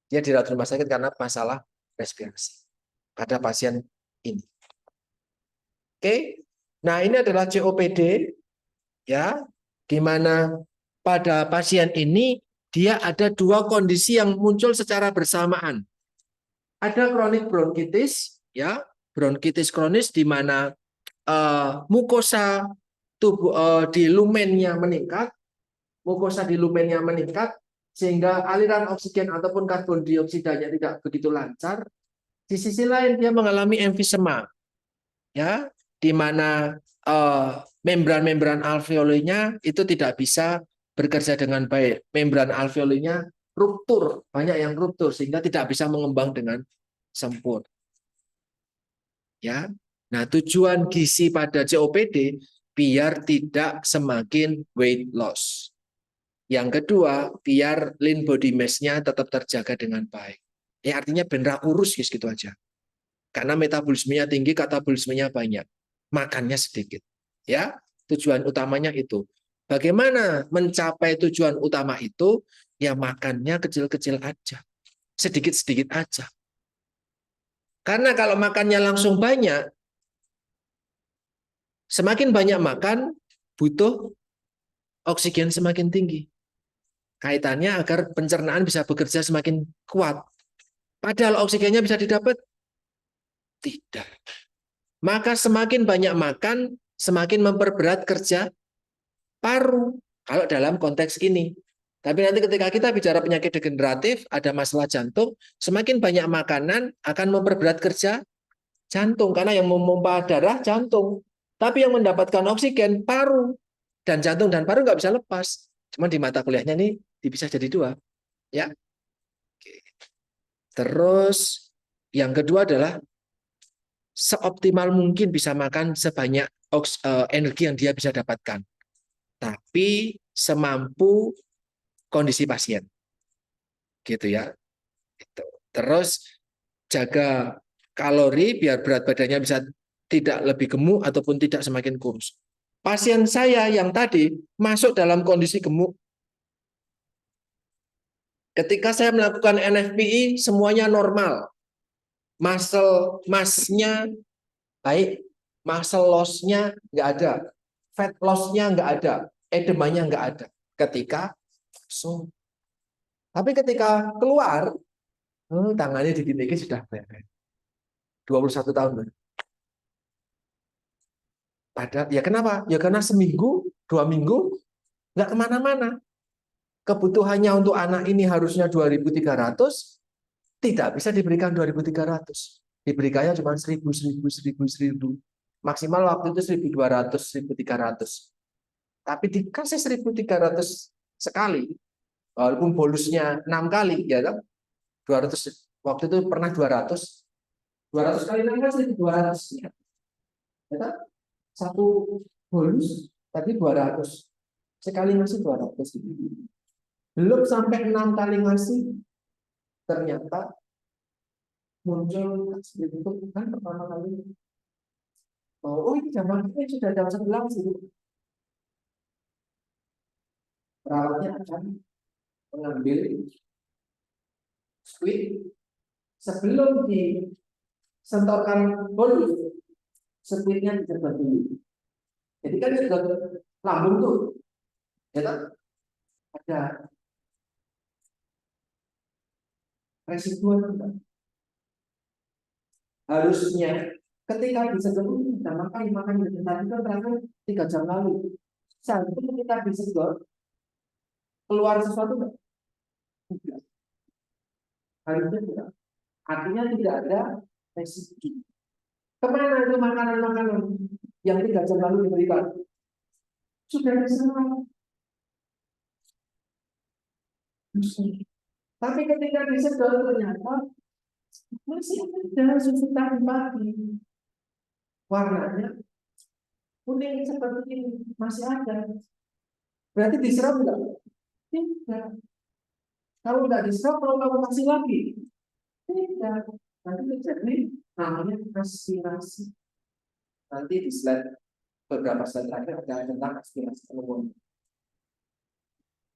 Dia dirawat di rumah sakit karena masalah respirasi pada pasien ini. Oke. Nah, ini adalah COPD ya, di mana pada pasien ini dia ada 2 kondisi yang muncul secara bersamaan. Ada kronik bronkitis ya, bronkitis kronis di mana mukosa tubuh di lumennya meningkat, mukosa di lumennya meningkat sehingga aliran oksigen ataupun karbon dioksidanya tidak begitu lancar. Di sisi lain dia mengalami emfisema, ya, di mana membran-membran alveolinya itu tidak bisa bekerja dengan baik. Membran alveolinya ruptur, banyak yang ruptur sehingga tidak bisa mengembang dengan sempurna. Ya. Nah, tujuan gizi pada COPD biar tidak semakin weight loss. Yang kedua, biar lean body mass-nya tetap terjaga dengan baik. Ya artinya benar kurus gitu aja. Karena metabolismenya tinggi, katabolismenya banyak. Makannya sedikit. Ya, tujuan utamanya itu. Bagaimana mencapai tujuan utama itu? Ya makannya kecil-kecil aja. Sedikit-sedikit aja. Karena kalau makannya langsung banyak, semakin banyak makan, butuh oksigen semakin tinggi. Kaitannya agar pencernaan bisa bekerja semakin kuat. Padahal oksigennya bisa didapat? Tidak. Maka semakin banyak makan, semakin memperberat kerja paru. Kalau dalam konteks ini. Tapi nanti ketika kita bicara penyakit degeneratif, ada masalah jantung, semakin banyak makanan akan memperberat kerja jantung. Karena yang memompa darah jantung. Tapi yang mendapatkan oksigen paru. Dan jantung dan paru nggak bisa lepas. Cuma di mata kuliahnya ini dipisah jadi 2. Ya. Terus yang kedua adalah seoptimal mungkin bisa makan sebanyak energi yang dia bisa dapatkan. Tapi semampu kondisi pasien. Gitu ya. Terus jaga kalori biar berat badannya bisa tidak lebih gemuk ataupun tidak semakin kurus. Pasien saya yang tadi masuk dalam kondisi gemuk. Ketika saya melakukan NFPI, semuanya normal. Muscle mass-nya baik, muscle loss-nya nggak ada, fat loss-nya nggak ada, edemanya nggak ada. Ketika tapi ketika keluar, tangannya dikit-dikit sudah beres. 21 tahun. Padahal ya kenapa? Ya karena seminggu, 2 minggu nggak kemana-mana. Kebutuhannya untuk anak ini harusnya 2.300, tidak bisa diberikan 2.300. Diberikannya cuma 1.000, 1.000, 1.000, 1.000. Maksimal waktu itu 1.200, 1.300. Tapi dikasih 1.300 sekali, walaupun bolusnya 6 kali, ya kan? 200, waktu itu pernah 200. 200 kali 6 kan 1.200. Ya. Ya, satu bolus, tapi 200. Sekali ngasih 200. Belum sampai 6 kali ngasih, ternyata muncul itu kan pertama kali. Oh ini zaman ini sudah jam 11 sih. Perawatnya akan mengambil squid sebelum disentorkan bolus, squidnya dicegat dulu. Jadi kan sudah lambung tuh, ya kan? Ada residuan kan? Harusnya ketika disedot kita makan tadi kan terakhir 3 jam lalu. Saat itu kita disedot keluar sesuatu enggak? Tidak. Harusnya tidak. Artinya tidak ada residu. Kemana itu makanan-makanan yang 3 jam lalu diberikan? Sudah diserap. Tapi ketika disedot ternyata masih ada susu tadi pagi. Warnanya kuning seperti ini, masih ada. Berarti diserap enggak? Tidak. Kalau nggak diserap, kalau kamu kasih lagi, tidak. Nanti terjadi namanya aspirasi. Nanti di slide beberapa slide terakhir ada tentang aspirasi penumbuhan.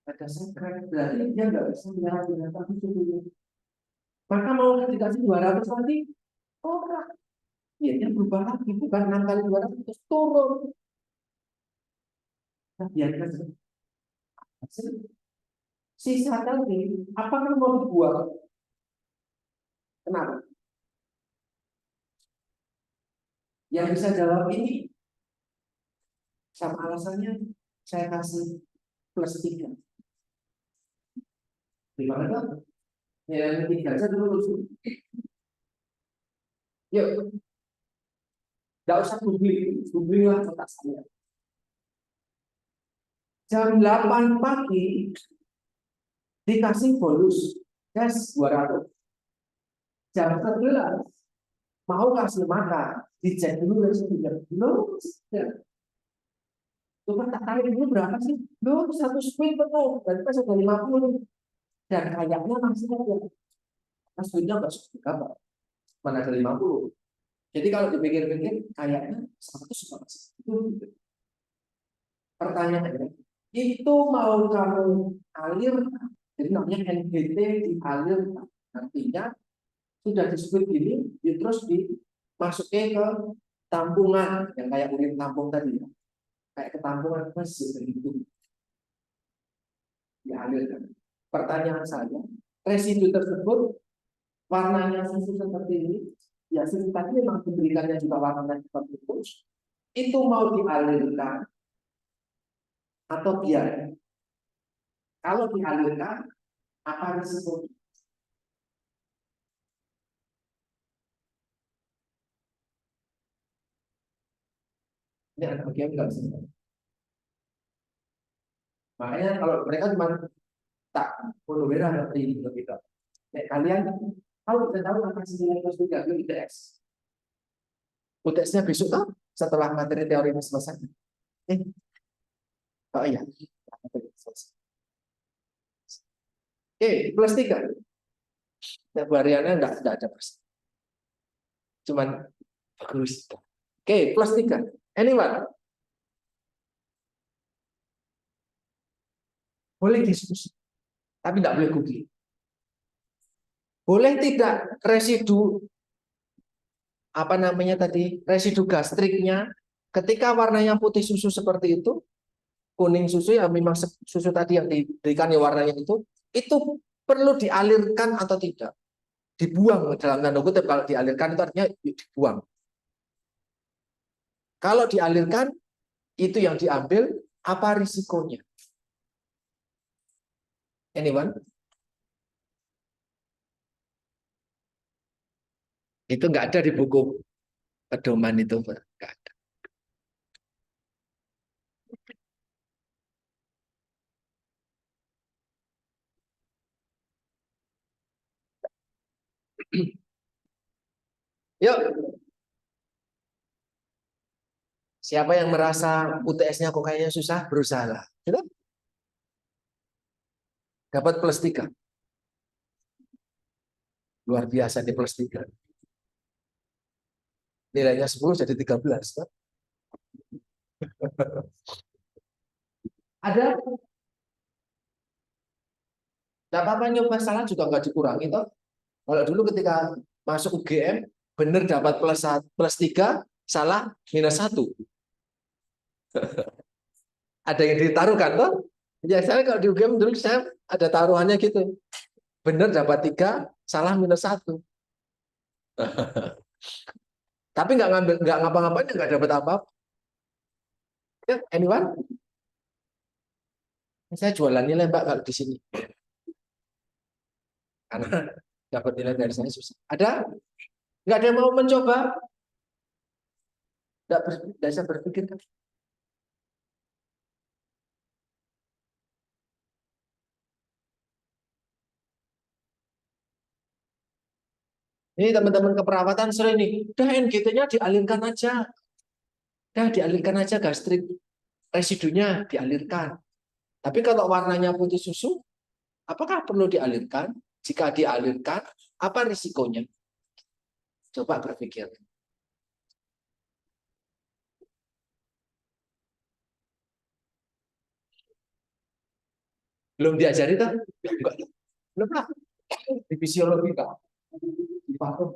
Ada sekret, berarti dia nggak bisa menyerap tapi sudah. Maka mau dikasih 200 nanti, orang ya dia berubah lagi, bukan 6 kali 200 terus turun. Nah, biarkan sisa tadi, apakah mau dibuang? Kenapa? Yang bisa jawab ini sama alasannya saya kasih +3. Gimana kan? Yang 3 aja dulu. Yuk, nggak usah googling lah otak saya. Jam 8 pagi dikasih bonus tes 200. Jam 11 mau kasih makan, dicek dulu dari sudah. Belum. Coba tak tahu ini berapa sih? Belum, 1 squid betul. Berarti pas sudah 50. Dan kayaknya masih ada. Mas squidnya nggak suka, mana ada 50. Jadi kalau dipikir-pikir kayaknya 100 masih. Itu pertanyaannya, itu mau kamu alirkan, jadi namanya NGT dialirkan, artinya sudah disebut gini, terus dimasukin ke tampungan yang kayak urin tampung tadi, kayak ke tampungan mesin begitu, dialirkan. Pertanyaan saya, residu tersebut warnanya susu seperti ini, ya susu tadi memang diberikannya juga warnanya seperti itu mau dialirkan atau biar? Kalau dialirkan, apa risiko? Ini ada bagian nggak sih? Makanya kalau mereka cuma tak perlu merah seperti ini kita. Kalian kalau kita tahu akan 9+3 UTS. UTS-nya besok kan setelah materi teori ini selesai. Oh iya. +3. Nah, variannya enggak ada plus. Cuman bagus. Oke, plus 3. Anyone? Boleh diskusi, tapi tidak boleh googling. Boleh tidak residu apa namanya tadi, residu gastriknya ketika warnanya putih susu seperti kuning susu ya memang susu tadi yang diberikan ya warnanya itu perlu dialirkan atau tidak? Dibuang dalam tanda kutip, kalau dialirkan itu artinya dibuang. Kalau dialirkan itu yang diambil, apa risikonya? Anyone? Itu nggak ada di buku pedoman itu, nggak ada. Yuk, siapa yang merasa UTS-nya kok kayaknya susah, berusaha lah. Gitu? Dapat plus 3. Luar biasa di plus 3. Nilainya 10 jadi 13. Ada? Tidak apa-apa, nyoba salah juga nggak dikurangi toh. Kalau dulu ketika masuk UGM, benar dapat plus 3, salah -1. Ada yang ditaruhkan toh. Ya saya kalau di UGM dulu saya ada taruhannya gitu. Benar dapat 3, salah -1. Tapi nggak ngambil, nggak ngapa-ngapain, nggak dapat apa-apa. Ya, anyone? Saya jualan nilai Mbak kalau di sini. Karena dapat nilai dari saya susah. Ada? Nggak ada yang mau mencoba? Nggak bisa berpikir kan? Ini teman-teman keperawatan sering nih, udah NGT-nya dialirkan aja. Udah dialirkan aja gastrik. Residunya dialirkan. Tapi kalau warnanya putih susu, apakah perlu dialirkan? Jika dialirkan, apa risikonya? Coba berpikir. Belum diajari kan? Enggak. Belum lah. Di fisiologi kan? Di patung,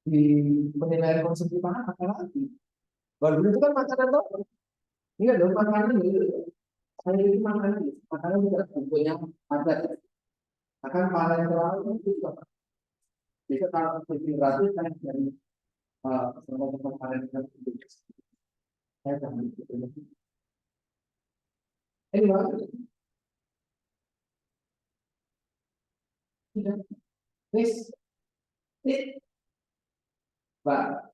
di penilaian konsumsi pangan apa lagi? Kalau itu kan makanan tuh. Iya dong, makanan gitu. Saya ini makanan, makanan juga bentuknya padat. Akan paling terlalu itu juga. Bisa kalau konsentrasi saya dari teman-teman paling terlalu. Saya jangan gitu. Anyway, please, Pak.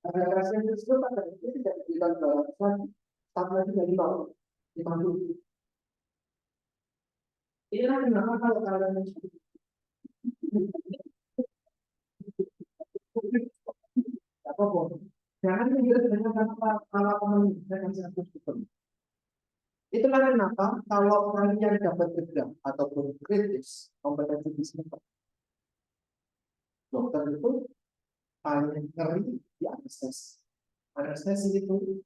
Ada rasa yang tersebut pada itu tidak dibilang bahwa tapi lagi dari bawah di panggung. Inilah kenapa kalau kalian apa kok jangan mikir dengan kata kalau teman dengan satu sistem. Itulah kenapa kalau kalian dapat gegap ataupun kritis kompetensi bisnis dokter itu paling ngeri di anestesi. Anestesi itu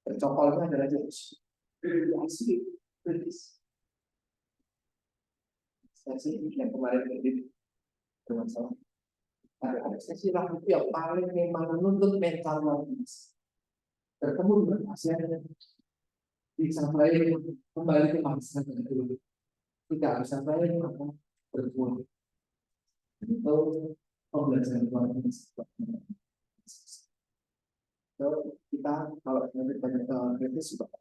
protokolnya adalah jenis ICU kritis. Anestesi yang kemarin ini bermasalah. Ada anestesi lah itu yang paling memang menuntut mental wellness. Bertemu dengan pasien disampaikan kembali ke bangsa dulu. Tidak bisa sampai maka berpulang. Itu pembelajaran luar biasa. So, kita kalau banyak kritis juga.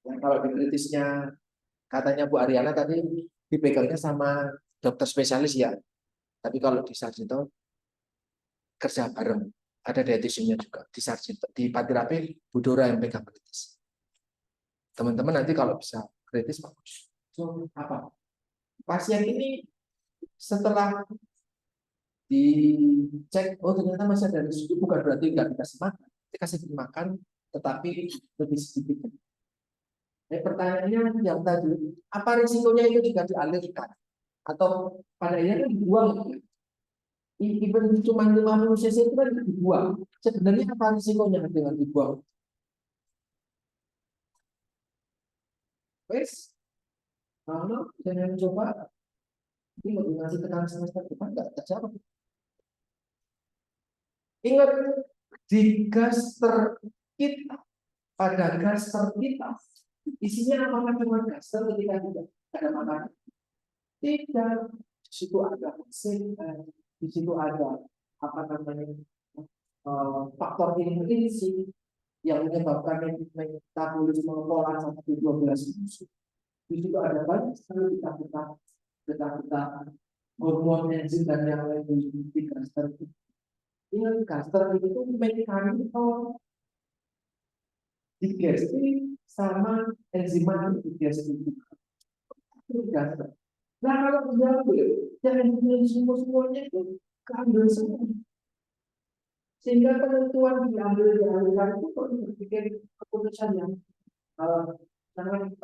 Ya, kalau dikritisnya Katanya Bu Ariana tadi dipegangnya sama dokter spesialis ya. Tapi kalau di Sarjito kerja bareng, ada dietisiannya juga di Sarjito, di Patirapi Bu Dora yang pegang kritis. Teman-teman nanti kalau bisa kritis bagus. So, apa? Pasien ini setelah dicek, oh ternyata masih ada risiko, bukan berarti nggak dikasih makan, dikasih makan, tetapi lebih sedikit. Nah, pertanyaannya yang tadi, apa risikonya itu jika dialirkan? Atau pada akhirnya kan dibuang? Even cuma 50 cc itu kan dibuang. Sebenarnya apa risikonya dengan dibuang? Wes, kalau jangan coba, ini lebih ngasih tekanan semester depan nggak terjawab. Ingat, di gaster kita, pada gaster kita, isinya apakah cuma gaster ketika tidak ada makanan? Tidak. Di situ ada mesin, di situ ada apa namanya faktor inhibisi yang menyebabkan metabolisme pola sampai 12 musuh. Di situ ada banyak sekali kita hormon enzim dan yang lain di gaster. Ingat gaster itu mekanisme digesti sama enzimatik digesti itu gaster. Nah kalau diambil, jangan semua semuanya itu keambil semua. Sehingga penentuan diambilkan itu perlu berpikir keputusan yang sangat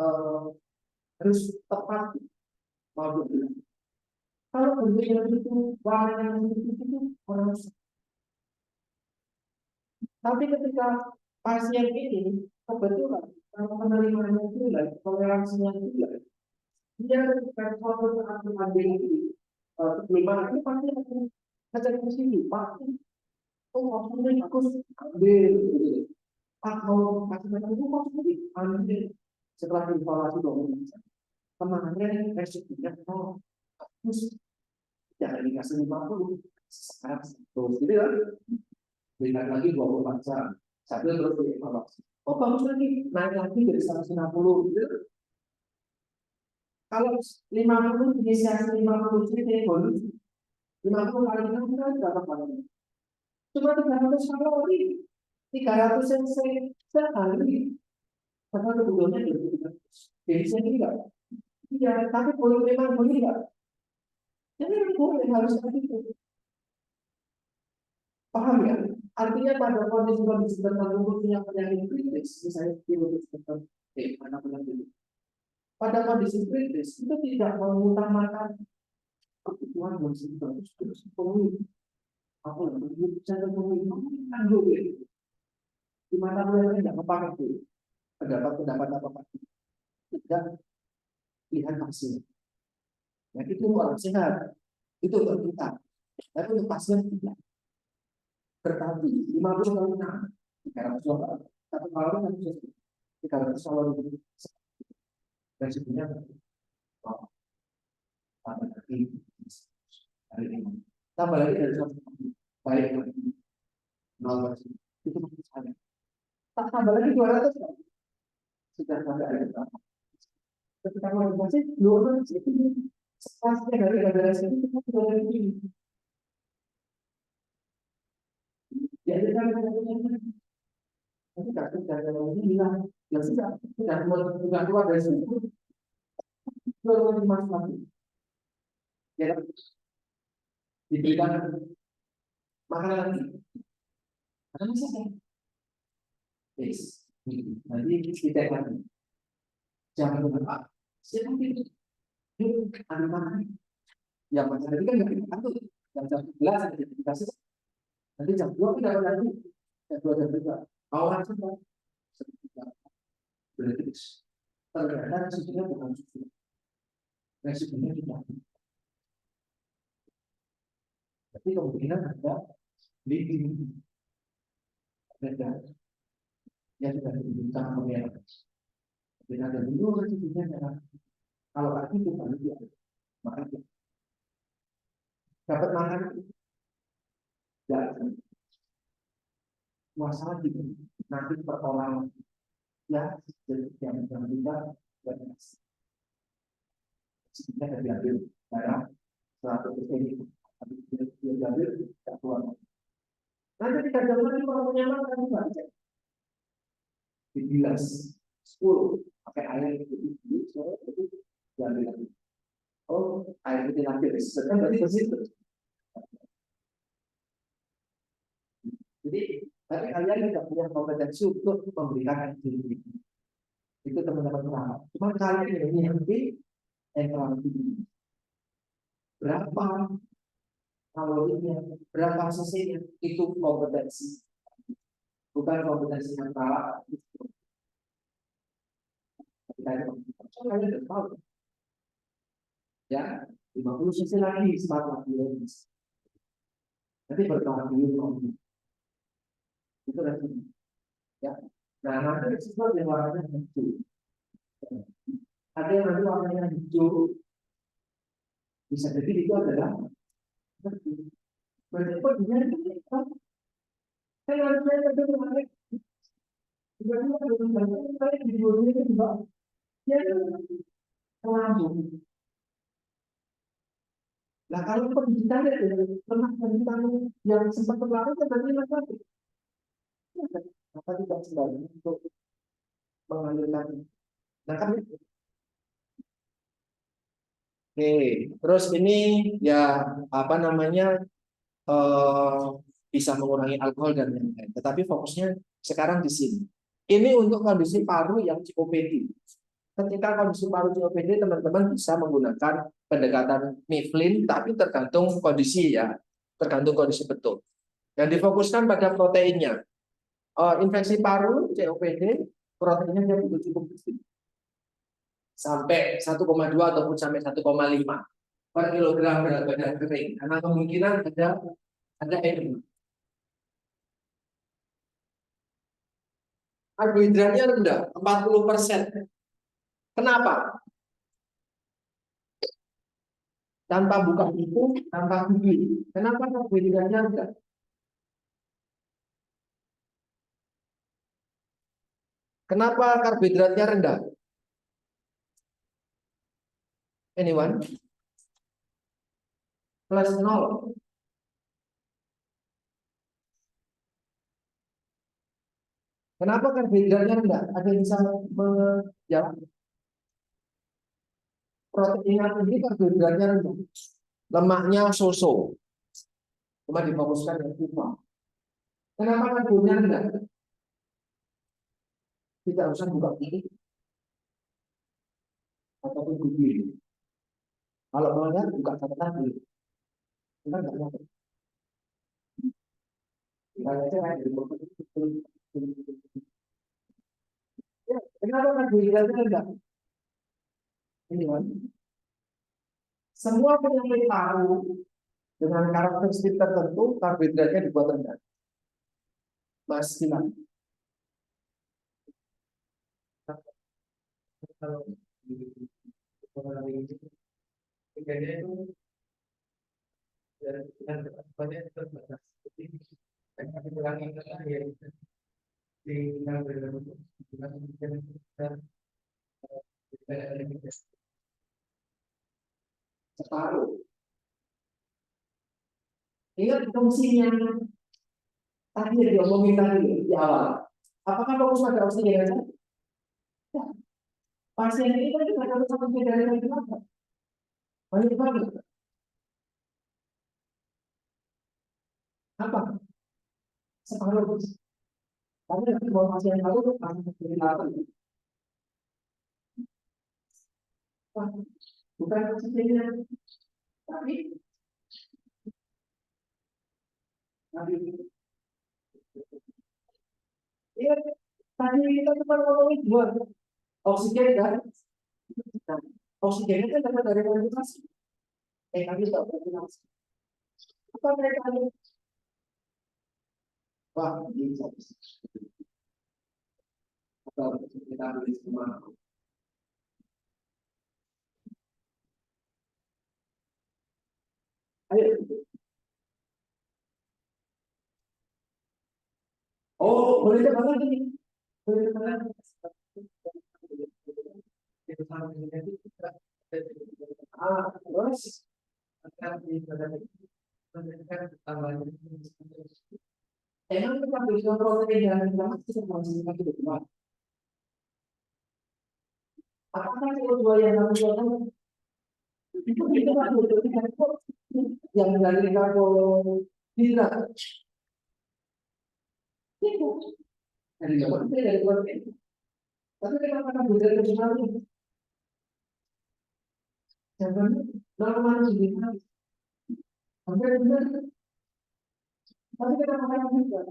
harus tepat mau dibilang. Kalau bentuk yang itu warna yang itu orang. Tapi ketika pasien ini kebetulan kalau penerimaannya bulan, toleransinya bulan, dia ketika suatu saat mengambil ini, kelima itu pasti akan ngecek ke sini, pasti oh maksudnya aku ambil gitu. Atau kasih mereka itu maksudnya ambil setelah evaluasi dokumen kemarin resikonya oh bagus jangan dikasih 50 sekarang terus gitu ya berikan lagi 24 jam sambil terus dievaluasi oh bagus lagi naik lagi dari 160 gitu. Kalau 50 inisiasi 50 jadi evolusi 50 kali 6 kan berapa kali cuma 300 kalori 300 cc sehari karena kebutuhannya 200 jadi saya tidak iya tapi boleh memang boleh nggak jadi boleh harus seperti itu paham ya artinya pada kondisi-kondisi tertentu punya penyakit kritis misalnya virus tertentu mana penyakit pada kondisi kritis itu tidak mengutamakan kebutuhan dosis terus penuhi apa namanya bisa terpenuhi tanggung di mana mereka tidak kepake itu pendapat apa pak tidak pilihan pasien nah itu orang sehat itu untuk kita tapi untuk pasien tidak berarti 50 kali 6 300 satu kali kan bisa 300 kalori dan sebenarnya pada hari ini tambah lagi dari satu baik nol itu menurut saya tak tambah lagi 200 sudah sampai ada berapa ketika masih 200 itu sepasnya dari sini kita sudah lagi ya kita nanti kasus dari ini bilang ya sudah keluar dari sini keluar masuk lagi ya diberikan makanan lagi karena bisa yes nanti kita lagi jangan lupa siapa itu anak-anak yang masa tadi kan nggak kita atur jam 11 ada dikasih nanti jam 2 kita lagi jam 2 jam 3 mau langsung kan berarti ternyata resikonya bukan susu resikonya tidak tapi kemungkinan ada bleeding ada yang sudah dibincang oleh dan ada dulu resikonya adalah kalau lagi kita lebih maka dapat makan ya masalah di nanti per orang ya jadi yang kita Sebenarnya diambil darah 100 ini, habis dia diambil tidak keluar. Nanti kita jalan kalau nyaman kan baca dibilas 10 pakai air itu diambil lagi. Oh, air itu nanti sekarang berarti bersih. Jadi, tapi kalian tidak punya kompetensi untuk memberikan air diri. Itu teman-teman paham. Cuma kalian ini nanti entrasi berapa kalorinya, berapa cc-nya, itu kompetensi. Bukan kompetensi yang salah. Kalian sudah tahu. Ya, 50 cc lagi, 4 lagi. Nanti bertambah dulu. Itu lagi. Ya. Nah, nanti sesuatu yang warnanya hijau. Ada yang nanti warnanya hijau. Bisa jadi itu adalah berarti kok dia itu kan? Saya harusnya itu menarik. Tiba-tiba ada di dunia itu juga. Ya, langsung. Nah, kalau pendidikan itu pernah pendidikan yang sempat terlalu kan berarti lagi. Apa tidak sebenarnya untuk mengalirkan? Nah, kan itu. Oke, terus ini ya apa namanya bisa mengurangi alkohol dan lain-lain. Tetapi fokusnya sekarang di sini. Ini untuk kondisi paru yang COPD. Ketika kondisi paru COPD, teman-teman bisa menggunakan pendekatan Mifflin, tapi tergantung kondisi ya, tergantung kondisi betul. Yang difokuskan pada proteinnya. Infeksi paru COPD, proteinnya dia butuh cukup tinggi. Sampai 1,2 ataupun sampai 1,5 per kilogram berat badan kering. Karena kemungkinan ada air. Karbohidratnya rendah, 40%. Kenapa? Tanpa buka itu, tanpa gigi. Kenapa karbohidratnya rendah? Kenapa karbohidratnya rendah? Anyone? Plus 0. Kenapa karbohidratnya rendah? Ada yang bisa menjawab? Proteinnya tinggi, karbohidratnya rendah. Lemaknya so-so. Cuma difokuskan yang FIFA. Kenapa karbohidratnya rendah? Tidak usah buka gigi ataupun gigi. Kalau mau lihat, buka catatan dulu. Kita nggak nyampe. Ya, kenapa karbohidratnya rendah? Ini kan. Semua penyakit paru dengan karakteristik tertentu karbohidratnya dibuat rendah. Mas Gilang. Kalau tiganya itu dengan banyak terbatas. Jadi kami ulangi lagi ya tinggal separuh. Ingat fungsinya tadi yang diomongin tadi di awal. Apakah fokus pada oksigen saja? Ya. Pasien ini kan juga harus satu dari yang kenapa? Banyak banget. Apa? Separuh. Tapi nanti kalau pasien baru akan menjadi 8. Bukan oksigennya, tapi ya, tadi kita cuma ngomongin dua oksigen kan. Nah, oksigennya kan dapat dari ventilasi. Kami tahu ventilasi. Apa mereka ada? Wah, ini atau kita tulis semua. Ayo. Oh, boleh coba lagi. Boleh coba lagi. Terus akan meningkatkan tambahan. Emang kita bisa protein dan lemak bisa menghasilkan kehidupan. Apakah CO2 yang kami buat itu kan yang dari karbohidrat itu dari lemak dari protein. Tapi kenapa karbohidrat itu sekali? Jangan normal juga. Hampir benar. Tapi kenapa karbohidrat?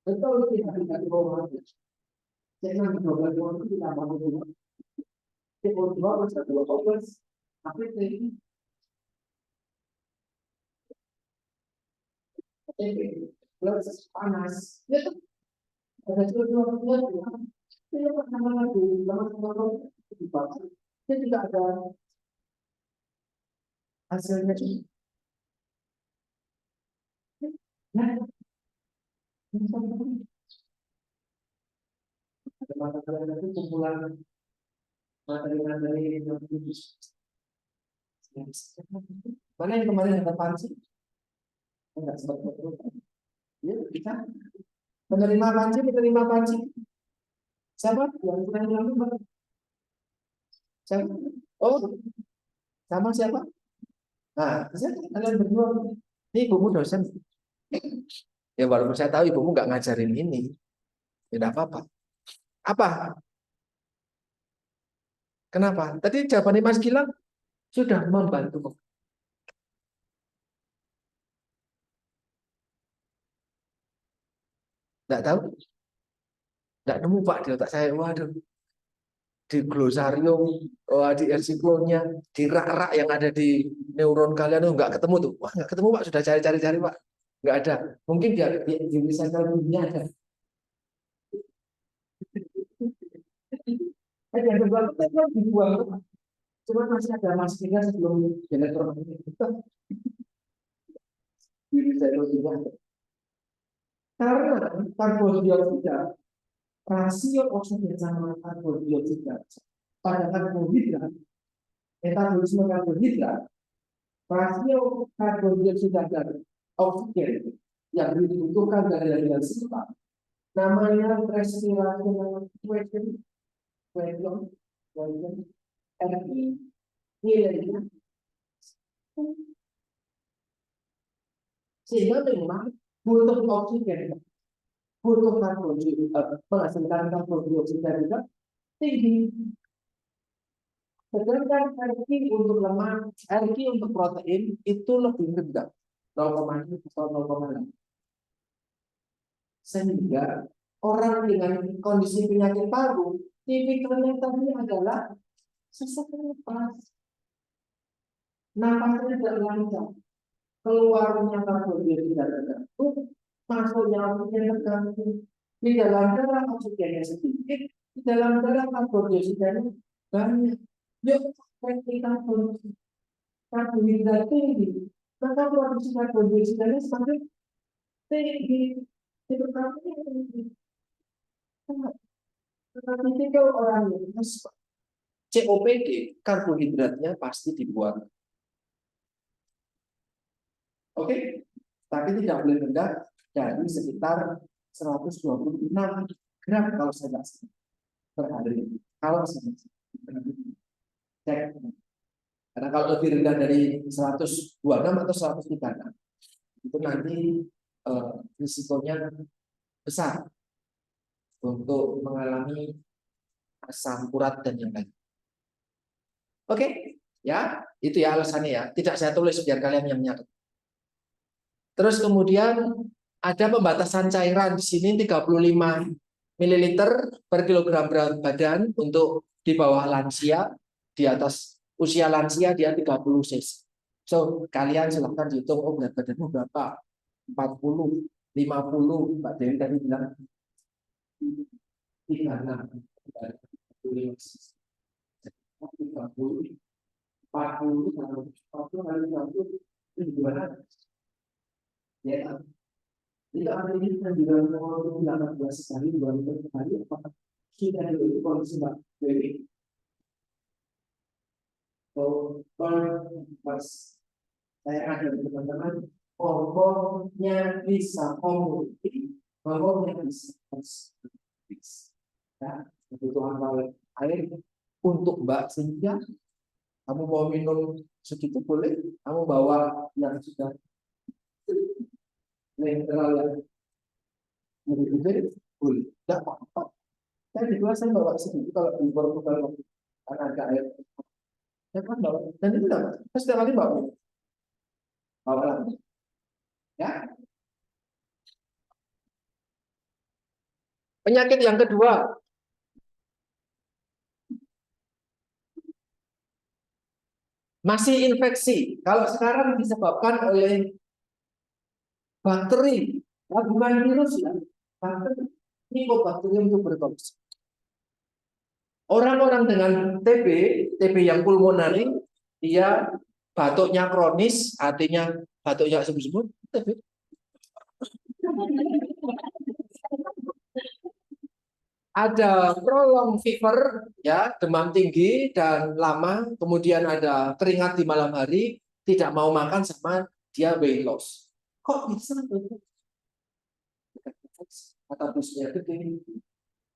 Betul tidak tidak di bawah. Jangan mencoba itu tidak mampu. CO2 bisa 2 tapi ini plus panas. Ada CO2 dia pertama lagi lama-lama dibakar. Dia tidak ada hasilnya. Nah, ada mata-mata itu kumpulan materi-materi yang khusus. Mana yang kemarin ada panci? Enggak sempat betul. Ya, kita menerima panci. Siapa? Yang pernah lalu, siapa? Oh, sama siapa? Nah, kalian berdua. Ini ibumu dosen. Ya walaupun saya tahu ibumu nggak ngajarin ini, tidak apa-apa. Apa? Kenapa? Tadi jawabannya Mas Gilang sudah membantu. Nggak tahu? Nggak nemu Pak di otak saya. Waduh, di glosarium, di ensiklonya, di rak-rak yang ada di neuron kalian tuh nggak ketemu tuh. Wah nggak ketemu Pak, sudah cari-cari Pak. Nggak ada. Mungkin di recycle dunia ada. Yang kedua kan dibuang. Cuma masih ada maskernya sebelum elektronik itu di recycle dunia. Karena karbodioksida, rasio oksigen sama karbodioksida pada karbohidrat, metabolisme karbohidrat, rasio karbodioksida dan oksigen yang dibutuhkan dari aliran sistem namanya respirational question RI nilainya, sehingga memang butuh oksigen, butuh menghasilkan karbodioksida juga tinggi. Sedangkan RQ untuk lemak, RQ untuk protein itu lebih rendah, 0,6 atau 0,6. Sehingga orang dengan kondisi penyakit paru, tipikalnya tadi adalah sesak napas, napasnya tidak lancar, keluarnya karbodioksida terganggu, masuknya oksigen terganggu, di dalam darah oksigennya sedikit, di dalam darah karbodioksida banyak. Yuk, kita produksi karbohidrat tinggi, maka produksi karbodioksida semakin tinggi. Itu tinggi. Tetapi kalau orang yang COPD, karbohidratnya pasti dibuang. Oke, tapi tidak boleh rendah dari sekitar 126 gram kalau saya per hari. Kalau saya cek. Karena kalau lebih rendah dari 126 atau 136, itu nanti risikonya besar untuk mengalami asam urat dan yang lain. Oke, ya itu ya alasannya ya. Tidak saya tulis biar kalian yang nyatet. Terus kemudian ada pembatasan cairan di sini 35 ml per kilogram berat badan untuk di bawah lansia, di atas usia lansia dia 30 cc. So kalian silahkan dihitung, oh berat badanmu berapa? 40, 50, Mbak Dewi tadi bilang 36, 30, 40, 40 kali 30 itu gimana? Ya, jika ada ini kan juga 18 kali, 2 hari, apakah sudah dulu kondisi Mbak Dewi. So, pas saya ada teman-teman, ngomongnya bisa komuniti, ngomongnya bisa ya, kebutuhan air untuk Mbak Cynthia, kamu mau minum sedikit boleh, kamu bawa yang sudah netral yang lebih gede boleh, tidak apa-apa. Saya di kelas saya bawa sedikit kalau di Portugal karena ada air, saya kan bawa dan itu tidak, saya setiap kali bawa lagi, ya. Penyakit yang kedua, masih infeksi. Kalau sekarang disebabkan oleh bakteri, bukan virus ya, bakteri. Mycobacterium tuberculosis. Orang-orang dengan TB yang pulmonari, dia batuknya kronis, artinya batuknya sembuh-sembuh, TB. Ada prolong fever, ya, demam tinggi dan lama, kemudian ada keringat di malam hari, tidak mau makan sama dia weight loss. Kok bisa? Atau busnya gede,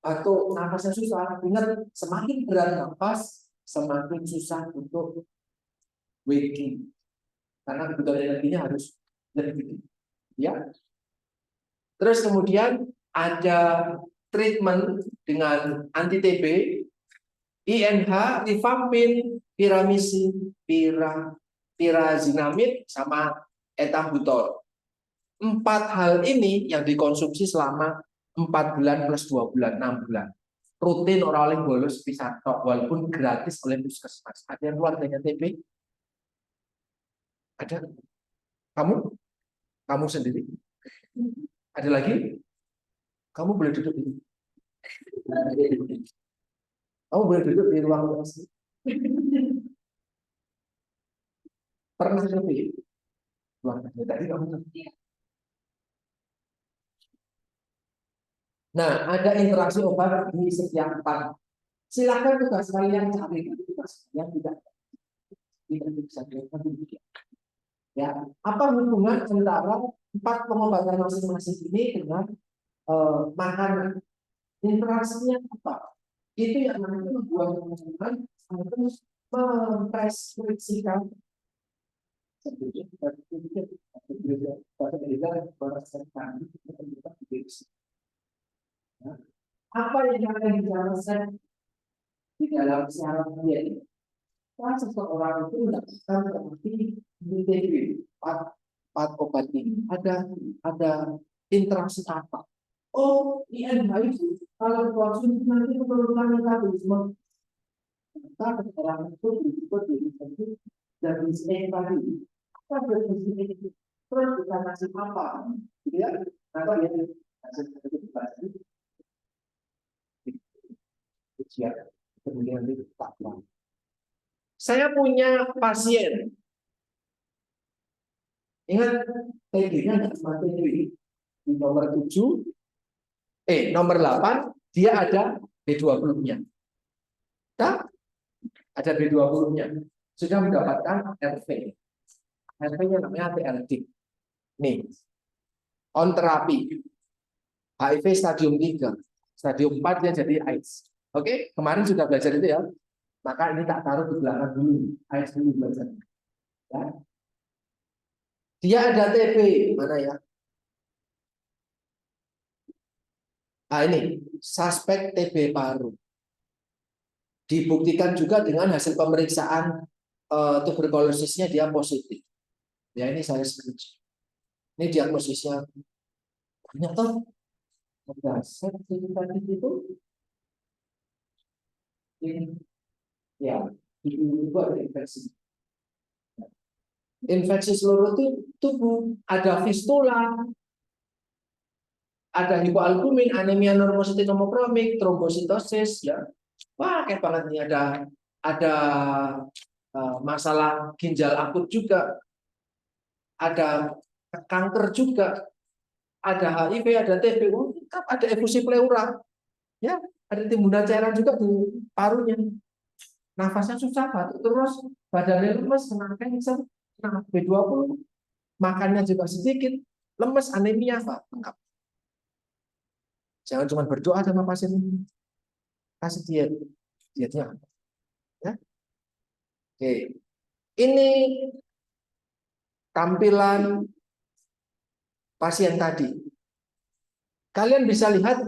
atau nafasnya susah. Ingat, semakin berat nafas, semakin susah untuk waking, karena kebutuhan energinya harus lebih gede. Ya. Terus kemudian ada treatment dengan anti TB, INH, rifampin, piramisin, pirazinamid, sama ethambutol. 4 hal ini yang dikonsumsi selama 4 bulan plus 2 bulan, 6 bulan. Rutin orang bolos bisa tok, walaupun gratis oleh puskesmas. Ada yang keluarganya TB? Ada? Kamu? Kamu sendiri? Ada lagi? Kamu boleh duduk di Kamu boleh duduk di ruang kelas. Pernah lebih? Tadi kamu. Nah, ada interaksi obat di setiap part. Silakan tugas kalian cari tugas yang tidak bisa dilakukan. Ya, apa hubungan antara 4 pengobatan masing-masing ini dengan makanan? Interaksinya apa? Itu yang namanya membuat teman-teman harus mempreskripsikan apa yang akan dijelaskan di dalam syarat dia ini. Kalau seseorang itu mendapatkan berarti ITB 4 obat ini ada interaksi apa? Oh, INH itu kalau konsumsi nanti menurunkan metabolisme. Maka keterangan itu disebut dari sini tadi. Apa dari sini itu? Terus kita kasih apa? Ya, apa ya? Hasil itu dibahas. Ujian, kemudian ditetapkan. Saya punya pasien. Ingat, TB-nya nggak cuma TB. Di nomor 7, nomor 8, dia ada B20-nya. Nah, ada B20-nya. Sudah mendapatkan RV. RV-nya namanya TLD. Nih, on terapi. HIV stadium 3. Stadium 4 dia jadi AIDS. Oke, kemarin sudah belajar itu ya. Maka ini tak taruh di belakang dulu. AIDS dulu belajar. Ya. Dia ada TB. Mana ya? Nah, ini suspek TB paru. Dibuktikan juga dengan hasil pemeriksaan tuberkulosisnya dia positif. Ya, ini saya setuju. Ini diagnosisnya banyak toh. Ada sertifikatif itu. Ini ya, itu juga ada infeksi. Infeksi seluruh tubuh, ada fistula, ada hipoalbumin, anemia normositit homokromik, trombositosis, ya. Wah, kayak banget nih, ada masalah ginjal akut juga, ada kanker juga, ada HIV, ada TB, ada efusi pleura, ya, ada timbunan cairan juga di parunya. Nafasnya susah, batuk terus, badannya lemes, kena cancer, kena B20, makannya juga sedikit, lemes, anemia, Pak. Lengkap. Jangan cuma berdoa sama pasien ini. Kasih diet. Dietnya apa? Ya. Oke. Ini tampilan pasien tadi. Kalian bisa lihat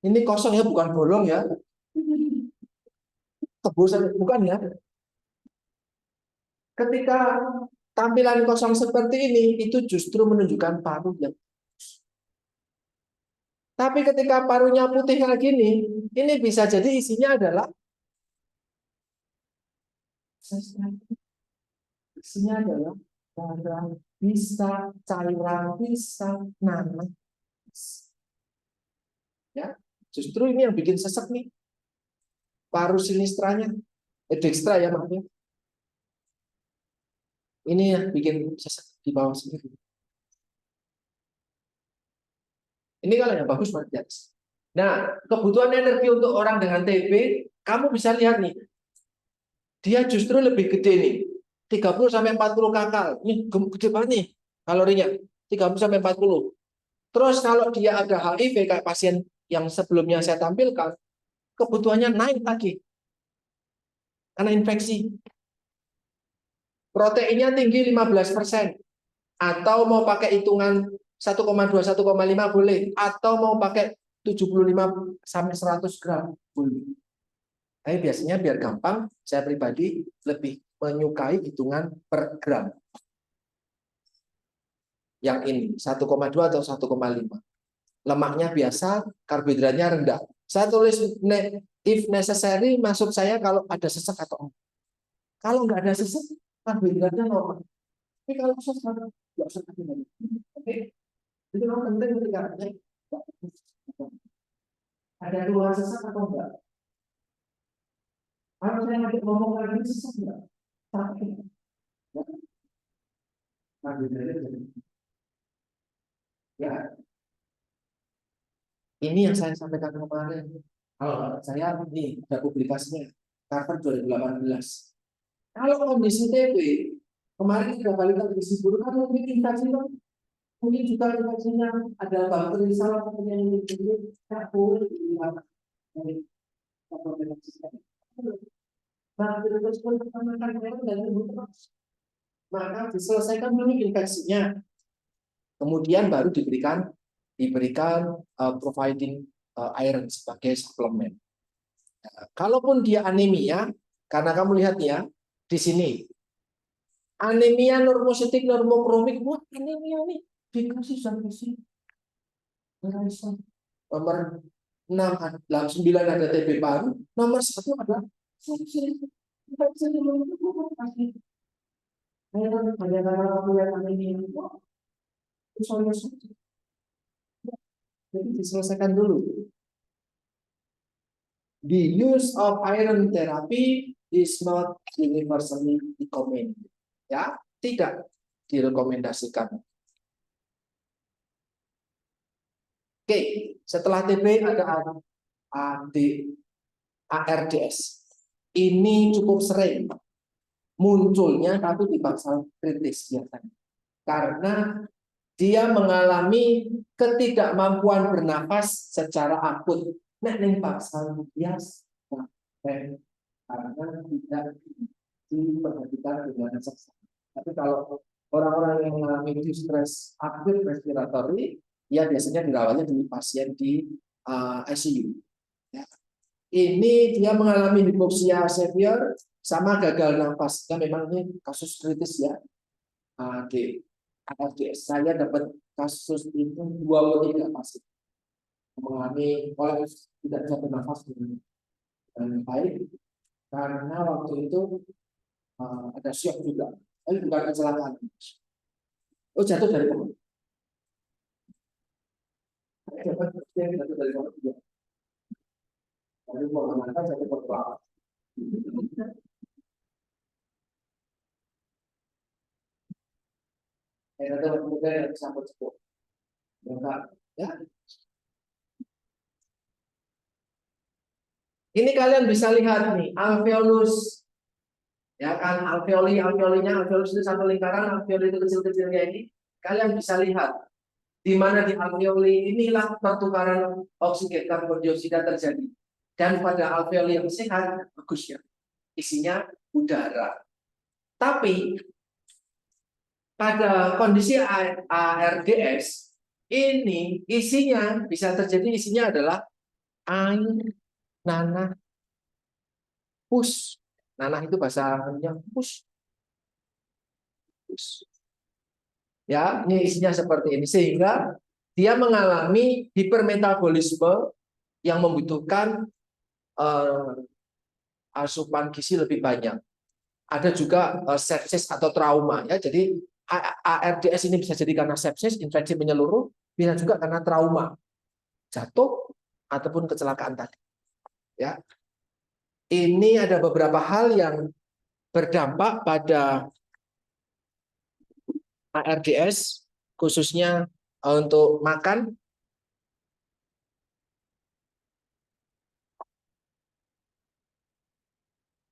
ini kosong ya, bukan bolong ya. Tebusan bukan ya. Ketika tampilan kosong seperti ini, itu justru menunjukkan paru yang. Tapi ketika parunya putih kayak gini, ini bisa jadi isinya adalah darah, bisa cairan, bisa nanah. Ya, justru ini yang bikin sesek nih. Paru sinistranya, dextra ya maksudnya. Ini yang bikin sesek di bawah sini. Ini kalau yang bagus Mas. Nah, kebutuhan energi untuk orang dengan TB, kamu bisa lihat nih. Dia justru lebih gede nih. 30 sampai 40 kakal. Ini gede banget nih kalorinya. 30 sampai 40. Terus kalau dia ada HIV kayak pasien yang sebelumnya saya tampilkan, kebutuhannya naik lagi. Karena infeksi. Proteinnya tinggi 15%. Atau mau pakai hitungan 1,2 1,5 boleh, atau mau pakai 75 sampai 100 gram boleh. Tapi biasanya biar gampang, saya pribadi lebih menyukai hitungan per gram. Yang ini 1,2 atau 1,5. Lemaknya biasa, karbohidratnya rendah. Saya tulis if necessary, maksud saya kalau ada sesek atau enggak. Kalau nggak ada sesek, karbohidratnya normal. Tapi kalau sesek, nggak usah karbohidrat. Oke, itu yang penting ketika ada ruang sesek atau enggak. Kalau saya nanti ngomong lagi sesek enggak? Tapi karbohidratnya ya, ini yang saya sampaikan kemarin. Kalau saya ini ada publikasinya, Harvard 2018. Kalau kondisi TB, kemarin sudah balik ke kondisi buruk, kan mungkin infeksi, mungkin juga infeksinya ada bakteri salah satunya yang disebut boleh dilihat dari bakteri tersebut pertama kali dan maka diselesaikan dulu infeksinya, kemudian baru diberikan providing iron sebagai suplemen. Nah, kalaupun dia anemia, karena kamu lihat ya di sini anemia normositik normokromik, wah anemia nih dikasih solusi. Nomor 6, 9 ada TB paru, nomor 1 ada solusi. Jadi diselesaikan dulu. The use of iron therapy is not universally recommended. Ya, tidak direkomendasikan. Oke, setelah TB ada ARDS. Ini cukup sering munculnya, tapi di fase kritis biasanya. Karena dia mengalami ketidakmampuan bernafas secara akut. Nek ning paksal bias karena tidak diperhatikan dengan seksama. Tapi kalau orang-orang yang mengalami distress akut respiratory, ya biasanya dirawatnya di pasien di ICU. Ya. Ini dia mengalami hipoksia severe sama gagal nafas. Ya, memang ini kasus kritis ya. Di ARDS saya dapat kasus itu 23 pasien mengalami tidak bisa bernafas dengan baik karena waktu itu ada shock juga. Tapi bukan kecelakaan. Oh, jatuh dari pohon. Jatuh dari pohon juga. Dari pohon atas jatuh ke bawah. Ada kemudian yang sambut cukup. Ya, Ini kalian bisa lihat nih, alveolus. Ya kan, alveolinya, alveolus itu satu lingkaran, alveoli itu kecil-kecilnya ini. Kalian bisa lihat, di mana di alveoli inilah pertukaran oksigen karbon dioksida terjadi. Dan pada alveoli yang sehat, bagus ya, isinya udara. Tapi pada kondisi ARDS, ini isinya bisa terjadi, isinya adalah air, nanah, pus. Nanah itu bahasanya pus. Ya, ini isinya seperti ini sehingga dia mengalami hipermetabolisme yang membutuhkan asupan gizi lebih banyak. Ada juga sepsis atau trauma ya. Jadi ARDS ini bisa jadi karena sepsis, infeksi menyeluruh, bisa juga karena trauma, jatuh ataupun kecelakaan tadi. Ya. Ini ada beberapa hal yang berdampak pada ARDS, khususnya untuk makan.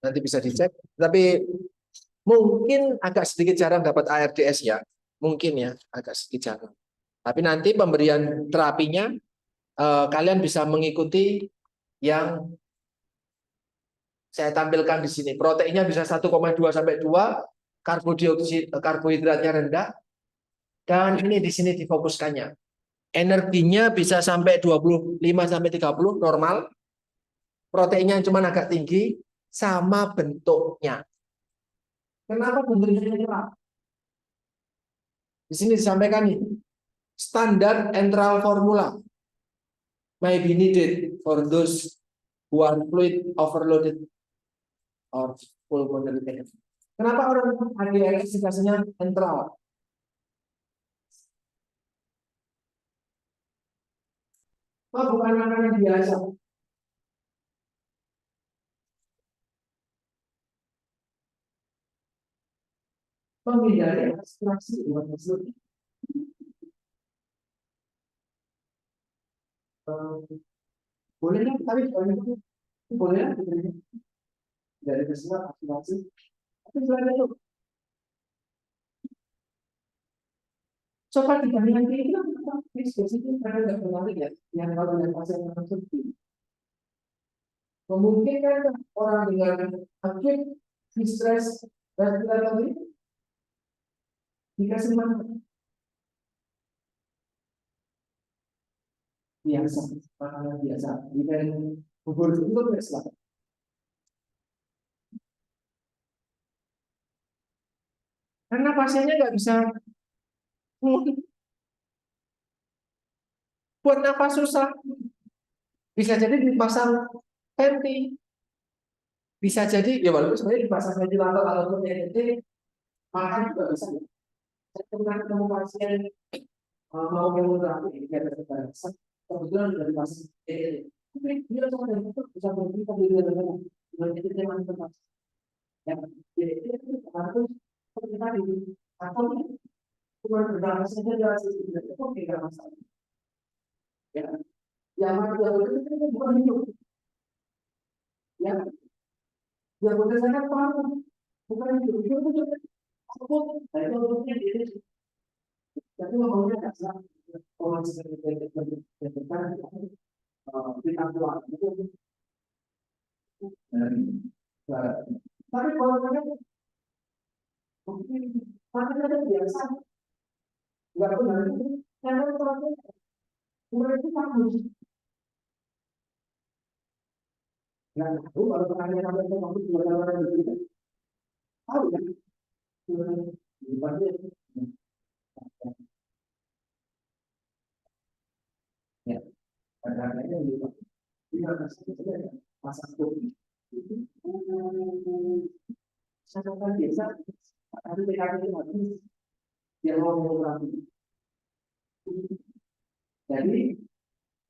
Nanti bisa dicek, tapi mungkin agak sedikit jarang dapat ARDS ya, mungkin ya agak sedikit jarang. Tapi nanti pemberian terapinya kalian bisa mengikuti yang saya tampilkan di sini. Proteinnya bisa 1,2 sampai 2, karbohidratnya rendah, dan ini di sini difokuskannya. Energinya bisa sampai 25 sampai 30 normal. Proteinnya cuma agak tinggi, sama bentuknya. Kenapa bentuknya cerah? Di sini disampaikan nih, standar enteral formula may be needed for those who are fluid overloaded or pulmonary tendency. Kenapa orang ARDS dikasihnya enteral? Oh, bukan makanan biasa. Menghindari abstraksi buat maksud. Boleh kan? Tapi boleh dari keseluruhan abstraksi. Tapi selain itu, coba dibandingkan ini kan spesifik karena nggak menarik ya. Yang kalau dengan pasien yang seperti memungkinkan orang dengan acute distress respiratory dikasih makan biasa, makanan biasa, bukan bubur itu biasa. Karena pasiennya nggak bisa buat nafas susah, bisa jadi dipasang venti, bisa jadi ya walaupun sebenarnya dipasang ventilator ataupun ENT, makan juga bisa. Saya pernah ketemu pasien mau kemoterapi dia ada kebasan, kebetulan sudah dipasang ENT, tapi dia cuma dari itu bisa berpikir di dalam dengan itu dia masih tempat. Ya, jadi itu harus seperti tadi atau cuma berdarah saja dia itu tidak masalah. Ya, yang mati itu bukan hidup. Ya, yang berdasarkan paham bukan hidup. Itu aku, itu untuknya diri. Tapi ngomongnya nggak salah. Orang seperti kita tua itu. Tapi kalau mereka mungkin mereka biasa, nggak benar itu. Karena mereka itu bagus. Nah, aku kalau pertanyaan apa itu kamu juga orang begitu, tahu ya? Ya, kadang-kadang juga dia masih masa itu saya kan biasa, tapi PKB itu habis dia mau rapi. Jadi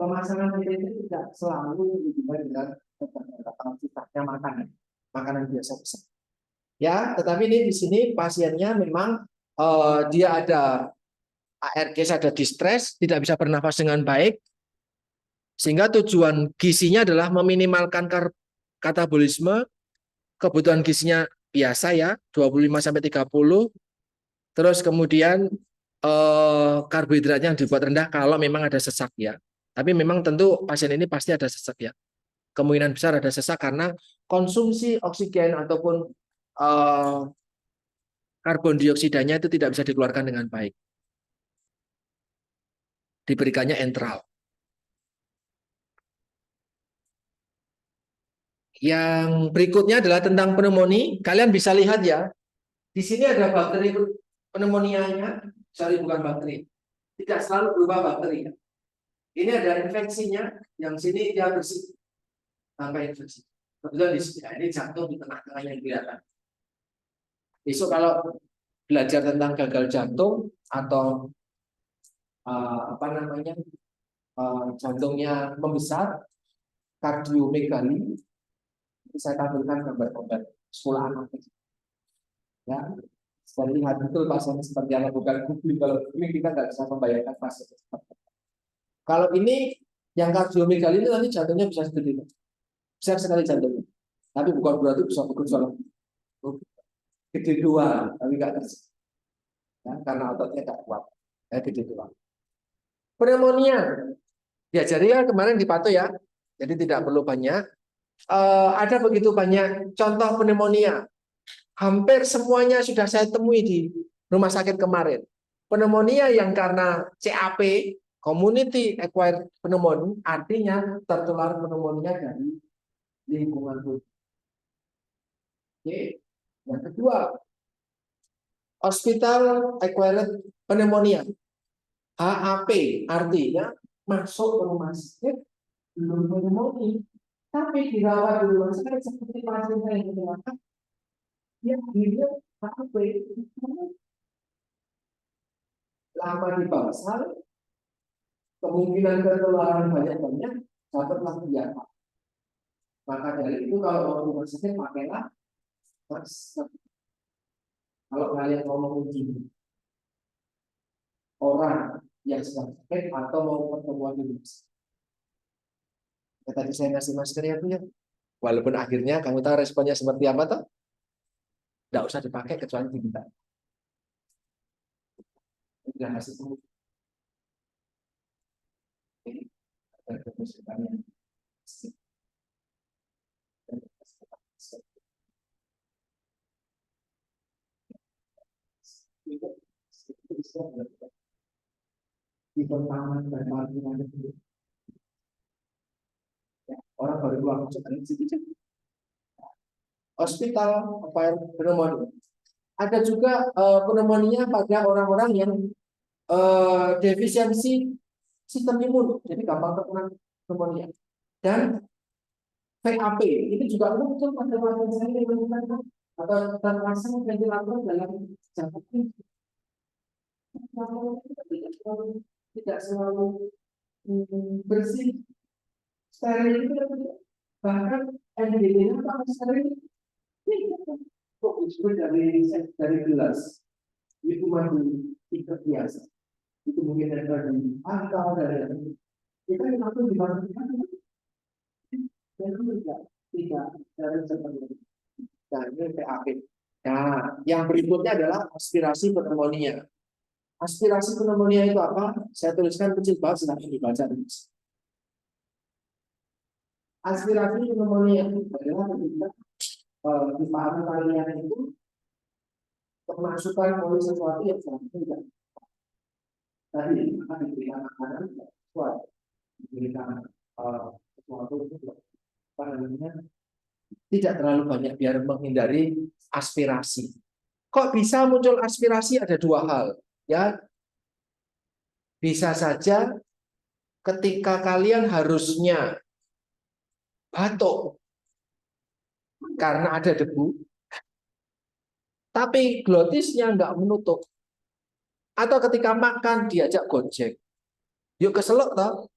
pemasangan itu tidak selalu dibuat dengan sifatnya makanan biasa. Ya, tetapi ini di sini pasiennya memang dia ada ARDS, ada distress, tidak bisa bernafas dengan baik, sehingga tujuan gizinya adalah meminimalkan katabolisme, kebutuhan gizinya biasa ya, 25-30. Terus kemudian karbohidratnya yang dibuat rendah kalau memang ada sesak ya. Tapi memang tentu pasien ini pasti ada sesak ya. Kemungkinan besar ada sesak karena konsumsi oksigen ataupun karbon dioksidanya itu tidak bisa dikeluarkan dengan baik. Diberikannya enteral. Yang berikutnya adalah tentang pneumonia. Kalian bisa lihat ya, di sini ada bakteri pneumonia-nya, sorry bukan bakteri, tidak selalu berupa bakteri. Ini ada infeksinya, yang sini dia bersih tanpa infeksi. Kebetulan di sini, ini jantung di tengah-tengah yang kelihatan. Besok kalau belajar tentang gagal jantung atau apa namanya jantungnya membesar, kardiomegali, saya tampilkan gambar-gambar 10 anak. Ya, sekali lihat betul pasiennya seperti apa, bukan googling. Kalau googling kita nggak bisa membayangkan pasien seperti apa. Kalau ini yang kardiomegali ini nanti jantungnya bisa segede ini, besar sekali jantungnya. Tapi bukan berarti bisa bergejala gede dua, tapi nggak terjadi. Ya, karena ototnya nggak kuat, ya gede dua. Pneumonia diajari ya kemarin di Pato ya, jadi tidak perlu banyak. Ada begitu banyak contoh pneumonia. Hampir semuanya sudah saya temui di rumah sakit kemarin. Pneumonia yang karena CAP, community acquired pneumonia, artinya tertular pneumonia dari lingkungan tubuh. Oke. Yang kedua, hospital acquired pneumonia. HAP artinya masuk ke rumah sakit belum pneumonia, tapi dirawat di rumah sakit seperti pasien saya yang kecelakaan, dia HAP lama di bangsal, kemungkinan ketularan banyak-banyak, dapatlah biasa. Maka dari itu kalau mau rumah sakit pakailah masker. Kalau kalian mau mengunjungi orang yang sedang sakit atau mau pertemuan di rumah sakit. Tadi saya ngasih masker ya Bu ya. Walaupun akhirnya kamu tahu responnya seperti apa toh? Tidak usah dipakai kecuali diminta. Tidak hasil semua. Di pertama dan marginal itu orang baru keluar masuk dari situ. Hospital pneumonia. Ada juga pneumonia pada orang-orang yang defisiensi sistem imun, jadi gampang terkena pneumonia. Dan VAP itu juga muncul pada pasien saya yang menggunakan atau terpasang ventilator dalam jangka tinggi. Tidak selalu bersih, steril itu bahkan NDT-nya apa steril? Kok itu dari gelas itu madu tidak biasa. Itu mungkin ada di akal dari kita yang langsung dibangunkan dan tidak dari seperti itu. Nah ini PAP. Nah yang berikutnya adalah aspirasi pneumonia. Aspirasi pneumonia itu apa? Saya tuliskan kecil banget, silahkan dibaca. Aspirasi pneumonia itu adalah ketika di paru kalian itu kemasukan oleh sesuatu yang sangat tidak. Tadi akan diberikan makanan sesuatu, diberikan sesuatu itu apa namanya tidak terlalu banyak biar menghindari aspirasi. Kok bisa muncul aspirasi? Ada dua hal, ya. Bisa saja ketika kalian harusnya batuk karena ada debu, tapi glotisnya nggak menutup. Atau ketika makan diajak gojek, yuk keselak toh,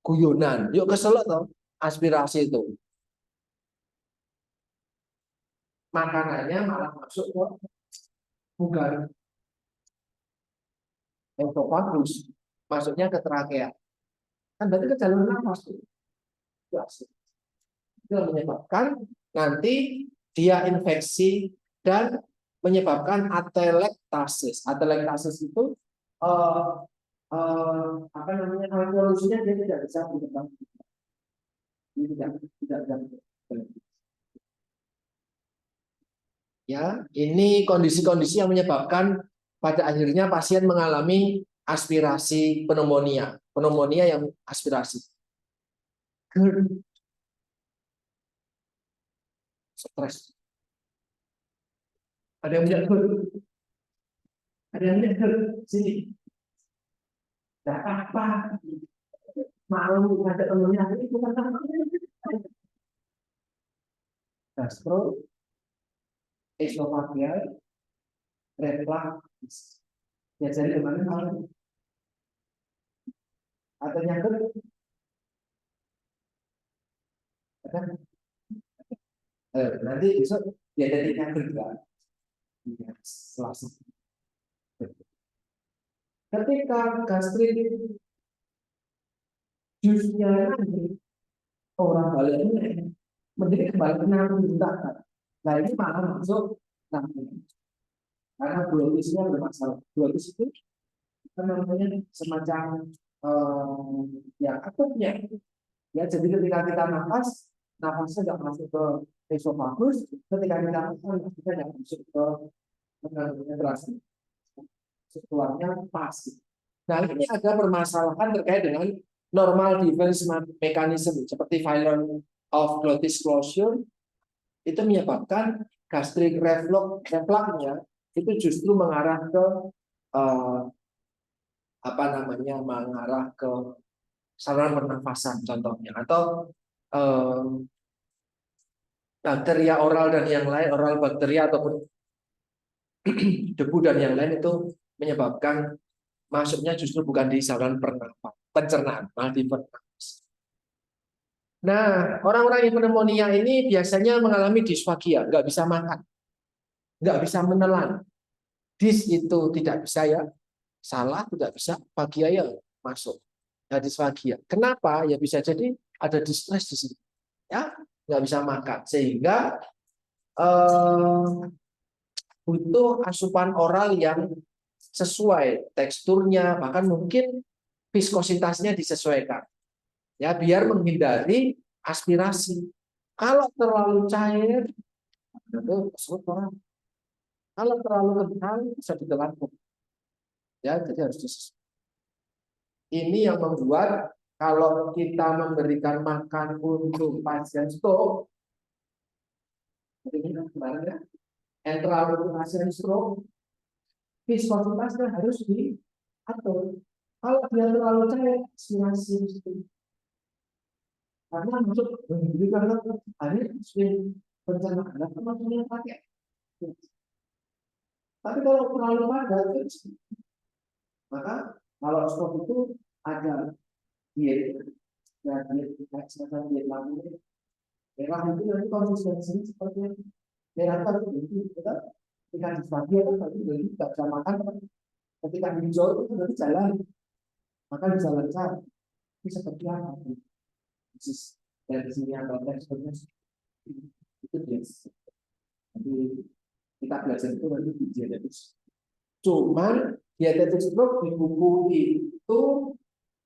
guyonan, yuk keselak toh, aspirasi itu. Makanannya malah masuk ke bukan endopagus, masuknya ke trakea. Kan berarti ke jalur nafas tuh. itu yang menyebabkan nanti dia infeksi dan menyebabkan atelektasis. Atelektasis itu apa namanya, evolusinya dia tidak bisa berkembang, dia tidak bisa. Ya, ini kondisi-kondisi yang menyebabkan pada akhirnya pasien mengalami aspirasi pneumonia, pneumonia yang aspirasi. Stres. Ada yang punya ada yang punya sini. Tidak apa, malu ada temennya itu kan gastro esofageal reflux. Ya jadi kemarin malu atau nyangkut ada nanti besok dia jadi nyangkut juga. Selasa. Ketika gastrit jusnya nanti orang balik ini menjadi kembali ke juta. Nah ini malah masuk nanti karena blotisnya bermasalah. Blotis itu apa namanya, semacam ya akutnya. Ya jadi ketika kita nafasnya nggak masuk ke esofagus. Ketika kita nafas kita nggak masuk ke penetrasi keluarnya pas. Nah ini ada permasalahan terkait dengan normal defense mechanism seperti failure of glottis closure, itu menyebabkan gastric refluxnya itu justru mengarah ke apa namanya, mengarah ke saluran pernafasan contohnya, atau bakteria oral dan yang lain, oral bakteria ataupun debu dan yang lain itu menyebabkan masuknya justru bukan di saluran pencernaan, malah di pernafasan. Nah, orang-orang yang pneumonia ini biasanya mengalami disfagia, nggak bisa makan, nggak bisa menelan. Dis itu tidak bisa ya, salah tidak bisa, fagia ya masuk. Nah, disfagia. Kenapa? Ya bisa jadi ada distress di sini. Ya, nggak bisa makan sehingga butuh asupan oral yang sesuai teksturnya, bahkan mungkin viskositasnya disesuaikan. Ya, biar menghindari aspirasi. Kalau terlalu cair, itu kesut orang. Kalau terlalu kental bisa ditelan. Ya, jadi harus disesuaikan. Ini yang membuat kalau kita memberikan makan untuk pasien stroke, ini kemarin ya, yang terlalu untuk pasien stroke, viskositasnya harus diatur. Kalau dia terlalu cair, aspirasi karena masuk jadi karena ada swing pencernaan teman-teman pakai. Tapi kalau terlalu padat, maka kalau stroke itu ada diet, ya diet semacam diet lainnya. Merah itu nanti konsistensi seperti merah itu kita ketika disfagia kan berarti jadi tidak bisa makan. Ketika hijau itu berarti jalan, maka bisa lancar. Itu seperti apa? Dari sini atau teksturnya itu biasa. Jadi kita belajar itu nanti di dietetik. Cuman dietetik stroke di buku itu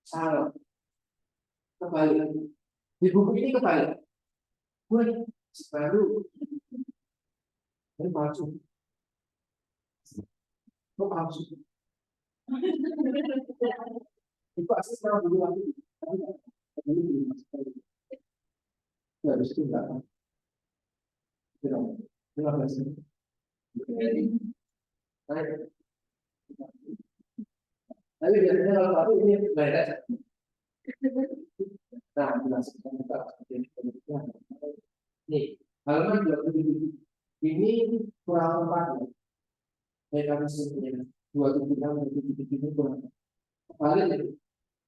salah, kebalik. Di buku ini kebalik. Gue baru ini palsu. Itu palsu. Itu asli sekarang dulu lagi. Tapi ini belum masuk. Ya habis itu enggak. 15 menit. Tapi biasanya kalau satu ini beda. Nah, jelaskan kita seperti ini. Nih, halaman 27 ini kurang tepat ya. Mekanismenya 276 ini kurang. Balik ya.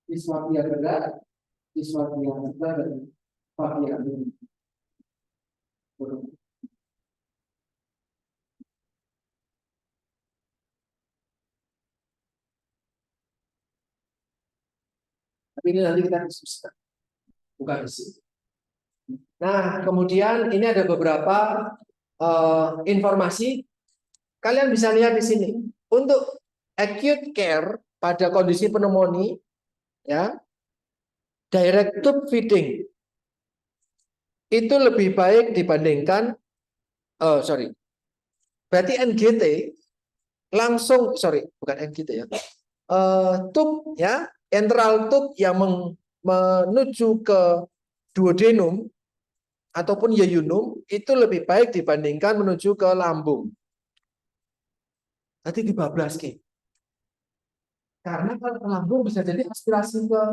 Disfagia berat, disfagia sedang, dan disfagia ringan. Tapi ini nanti kita diskusikan, bukan isi. Nah, kemudian ini ada beberapa informasi. Kalian bisa lihat di sini. Untuk acute care pada kondisi pneumonia, ya, direct tube feeding itu lebih baik dibandingkan, berarti NGT langsung, bukan NGT ya, tube ya, enteral tube yang menuju ke duodenum ataupun yeyunum itu lebih baik dibandingkan menuju ke lambung. Nanti dibablas ke. Karena kalau ke lambung bisa jadi aspirasi ke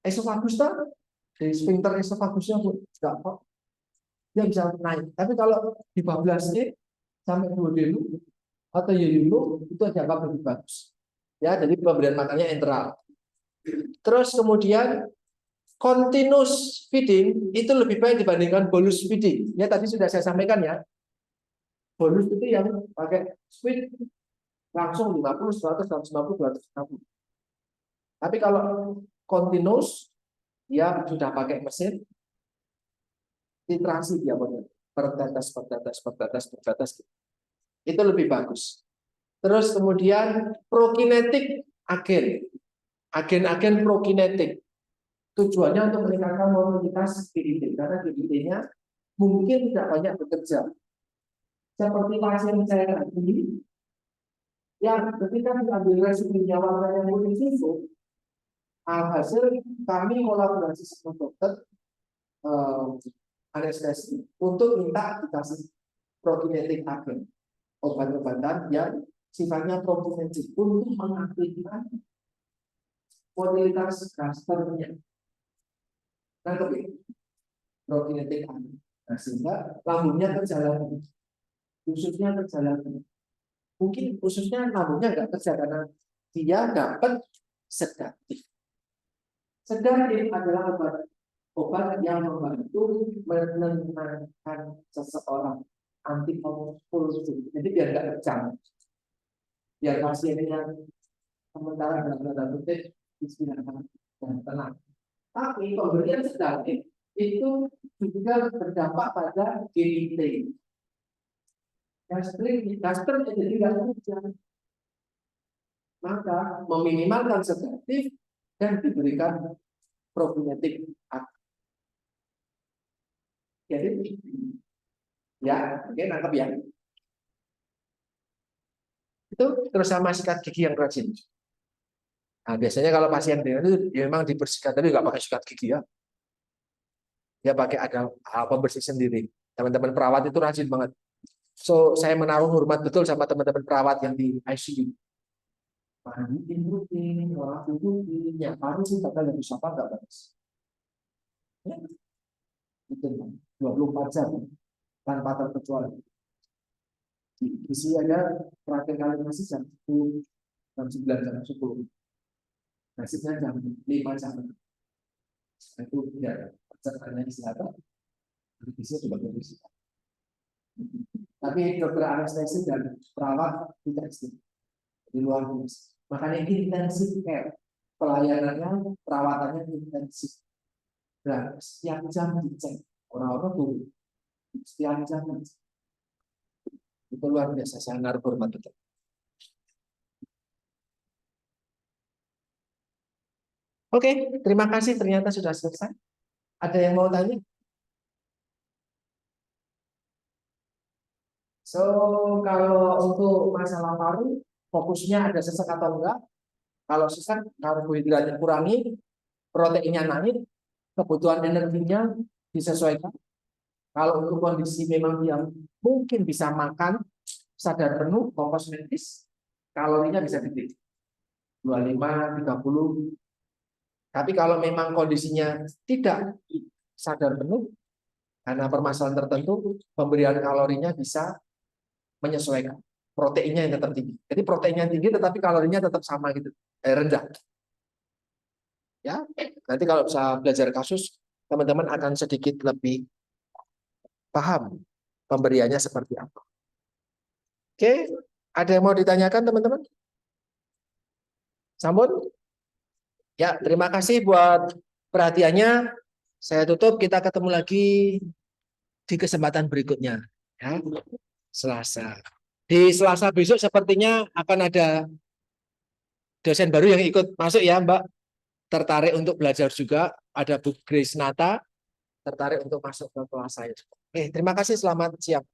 esofagus di sphincter esofagusnya enggak kok. Dia bisa naik. Tapi kalau dibablas ke sampai duodenum atau yeyunum itu dianggap lebih bagus. Ya, jadi pemberian makannya enteral. Terus kemudian continuous feeding itu lebih baik dibandingkan bolus feeding. Ya tadi sudah saya sampaikan ya. Bolus itu yang pakai speed langsung 50, 100, 150, 260. Tapi kalau continuous dia sudah pakai mesin titrasi dia per tetes. Itu lebih bagus. Terus kemudian prokinetik agen prokinetik. Tujuannya untuk meningkatkan mobilitas GIT karena GIT-nya mungkin tidak banyak bekerja. Seperti pasien saya tadi, yang ketika diambil resipinya warna yang putih susu, hasil kami kolaborasi sama dokter anestesi untuk minta dikasih prokinetik agen, obat-obatan yang sifatnya prokinetik untuk mengaktifkan mobilitas gasternya. Nah, prokinetik agen. Nah, sehingga lambungnya terjalan, ususnya terjalan. Mungkin ususnya lambungnya nggak kerja karena dia dapat sedatif. Sedatif adalah obat yang membantu menenangkan seseorang, antikonvulsif. Jadi biar nggak kejang, biar pasiennya sementara dalam tanda kutip istirahat dan tenang. Tapi pemberian sedatif itu juga berdampak pada GIT. Gastrik jadi tidak kerja. Maka meminimalkan sedatif dan diberikan prokinetik. Jadi ya, oke, nangkep ya. Itu terus sama sikat gigi yang rajin. Nah, biasanya kalau pasien itu ya memang dibersihkan, tapi nggak pakai sikat gigi ya. Dia pakai ada pembersih sendiri. Teman-teman perawat itu rajin banget. So, saya menaruh hormat betul sama teman-teman perawat yang di ICU. Mandiin rutin, ngelakuin rutin, yang harus sih bakal lebih siapa nggak bagus. Ya, itu 24 jam tanpa terkecuali. Isi ada praktek kali masih jam 10, jam 9, jam 10. Nasibnya jam 5 jam. Itu ya pesertanya istirahat. Bisa sebagai istirahat. Tapi dokter anestesi dan perawat tidak istirahat. Di luar biasa. Makanya intensif care. Pelayanannya, perawatannya intensif. Nah, setiap jam dicek. Orang-orang tuh setiap jam dicek. Itu luar biasa. Saya naruh hormat betul. Oke, terima kasih. Ternyata sudah selesai. Ada yang mau tanya? So, kalau untuk masalah paru, fokusnya ada sesak atau enggak? Kalau sesak, karbohidratnya kurangi, proteinnya naik, kebutuhan energinya disesuaikan. Kalau untuk kondisi memang yang mungkin bisa makan sadar penuh, kompos medis, kalorinya bisa gede, 25, 30. Tapi kalau memang kondisinya tidak sadar penuh, karena permasalahan tertentu, pemberian kalorinya bisa menyesuaikan. Proteinnya yang tetap tinggi. Jadi proteinnya tinggi, tetapi kalorinya tetap sama gitu, rendah. Ya, nanti kalau bisa belajar kasus, teman-teman akan sedikit lebih paham pemberiannya seperti apa. Oke, ada yang mau ditanyakan teman-teman? Sambut? Ya, terima kasih buat perhatiannya. Saya tutup, kita ketemu lagi di kesempatan berikutnya. Ya, Selasa. Di Selasa besok sepertinya akan ada dosen baru yang ikut masuk ya, Mbak. Tertarik untuk belajar juga. Ada Bu Grace Nata, tertarik untuk masuk ke kelas saya. Terima kasih, selamat siang.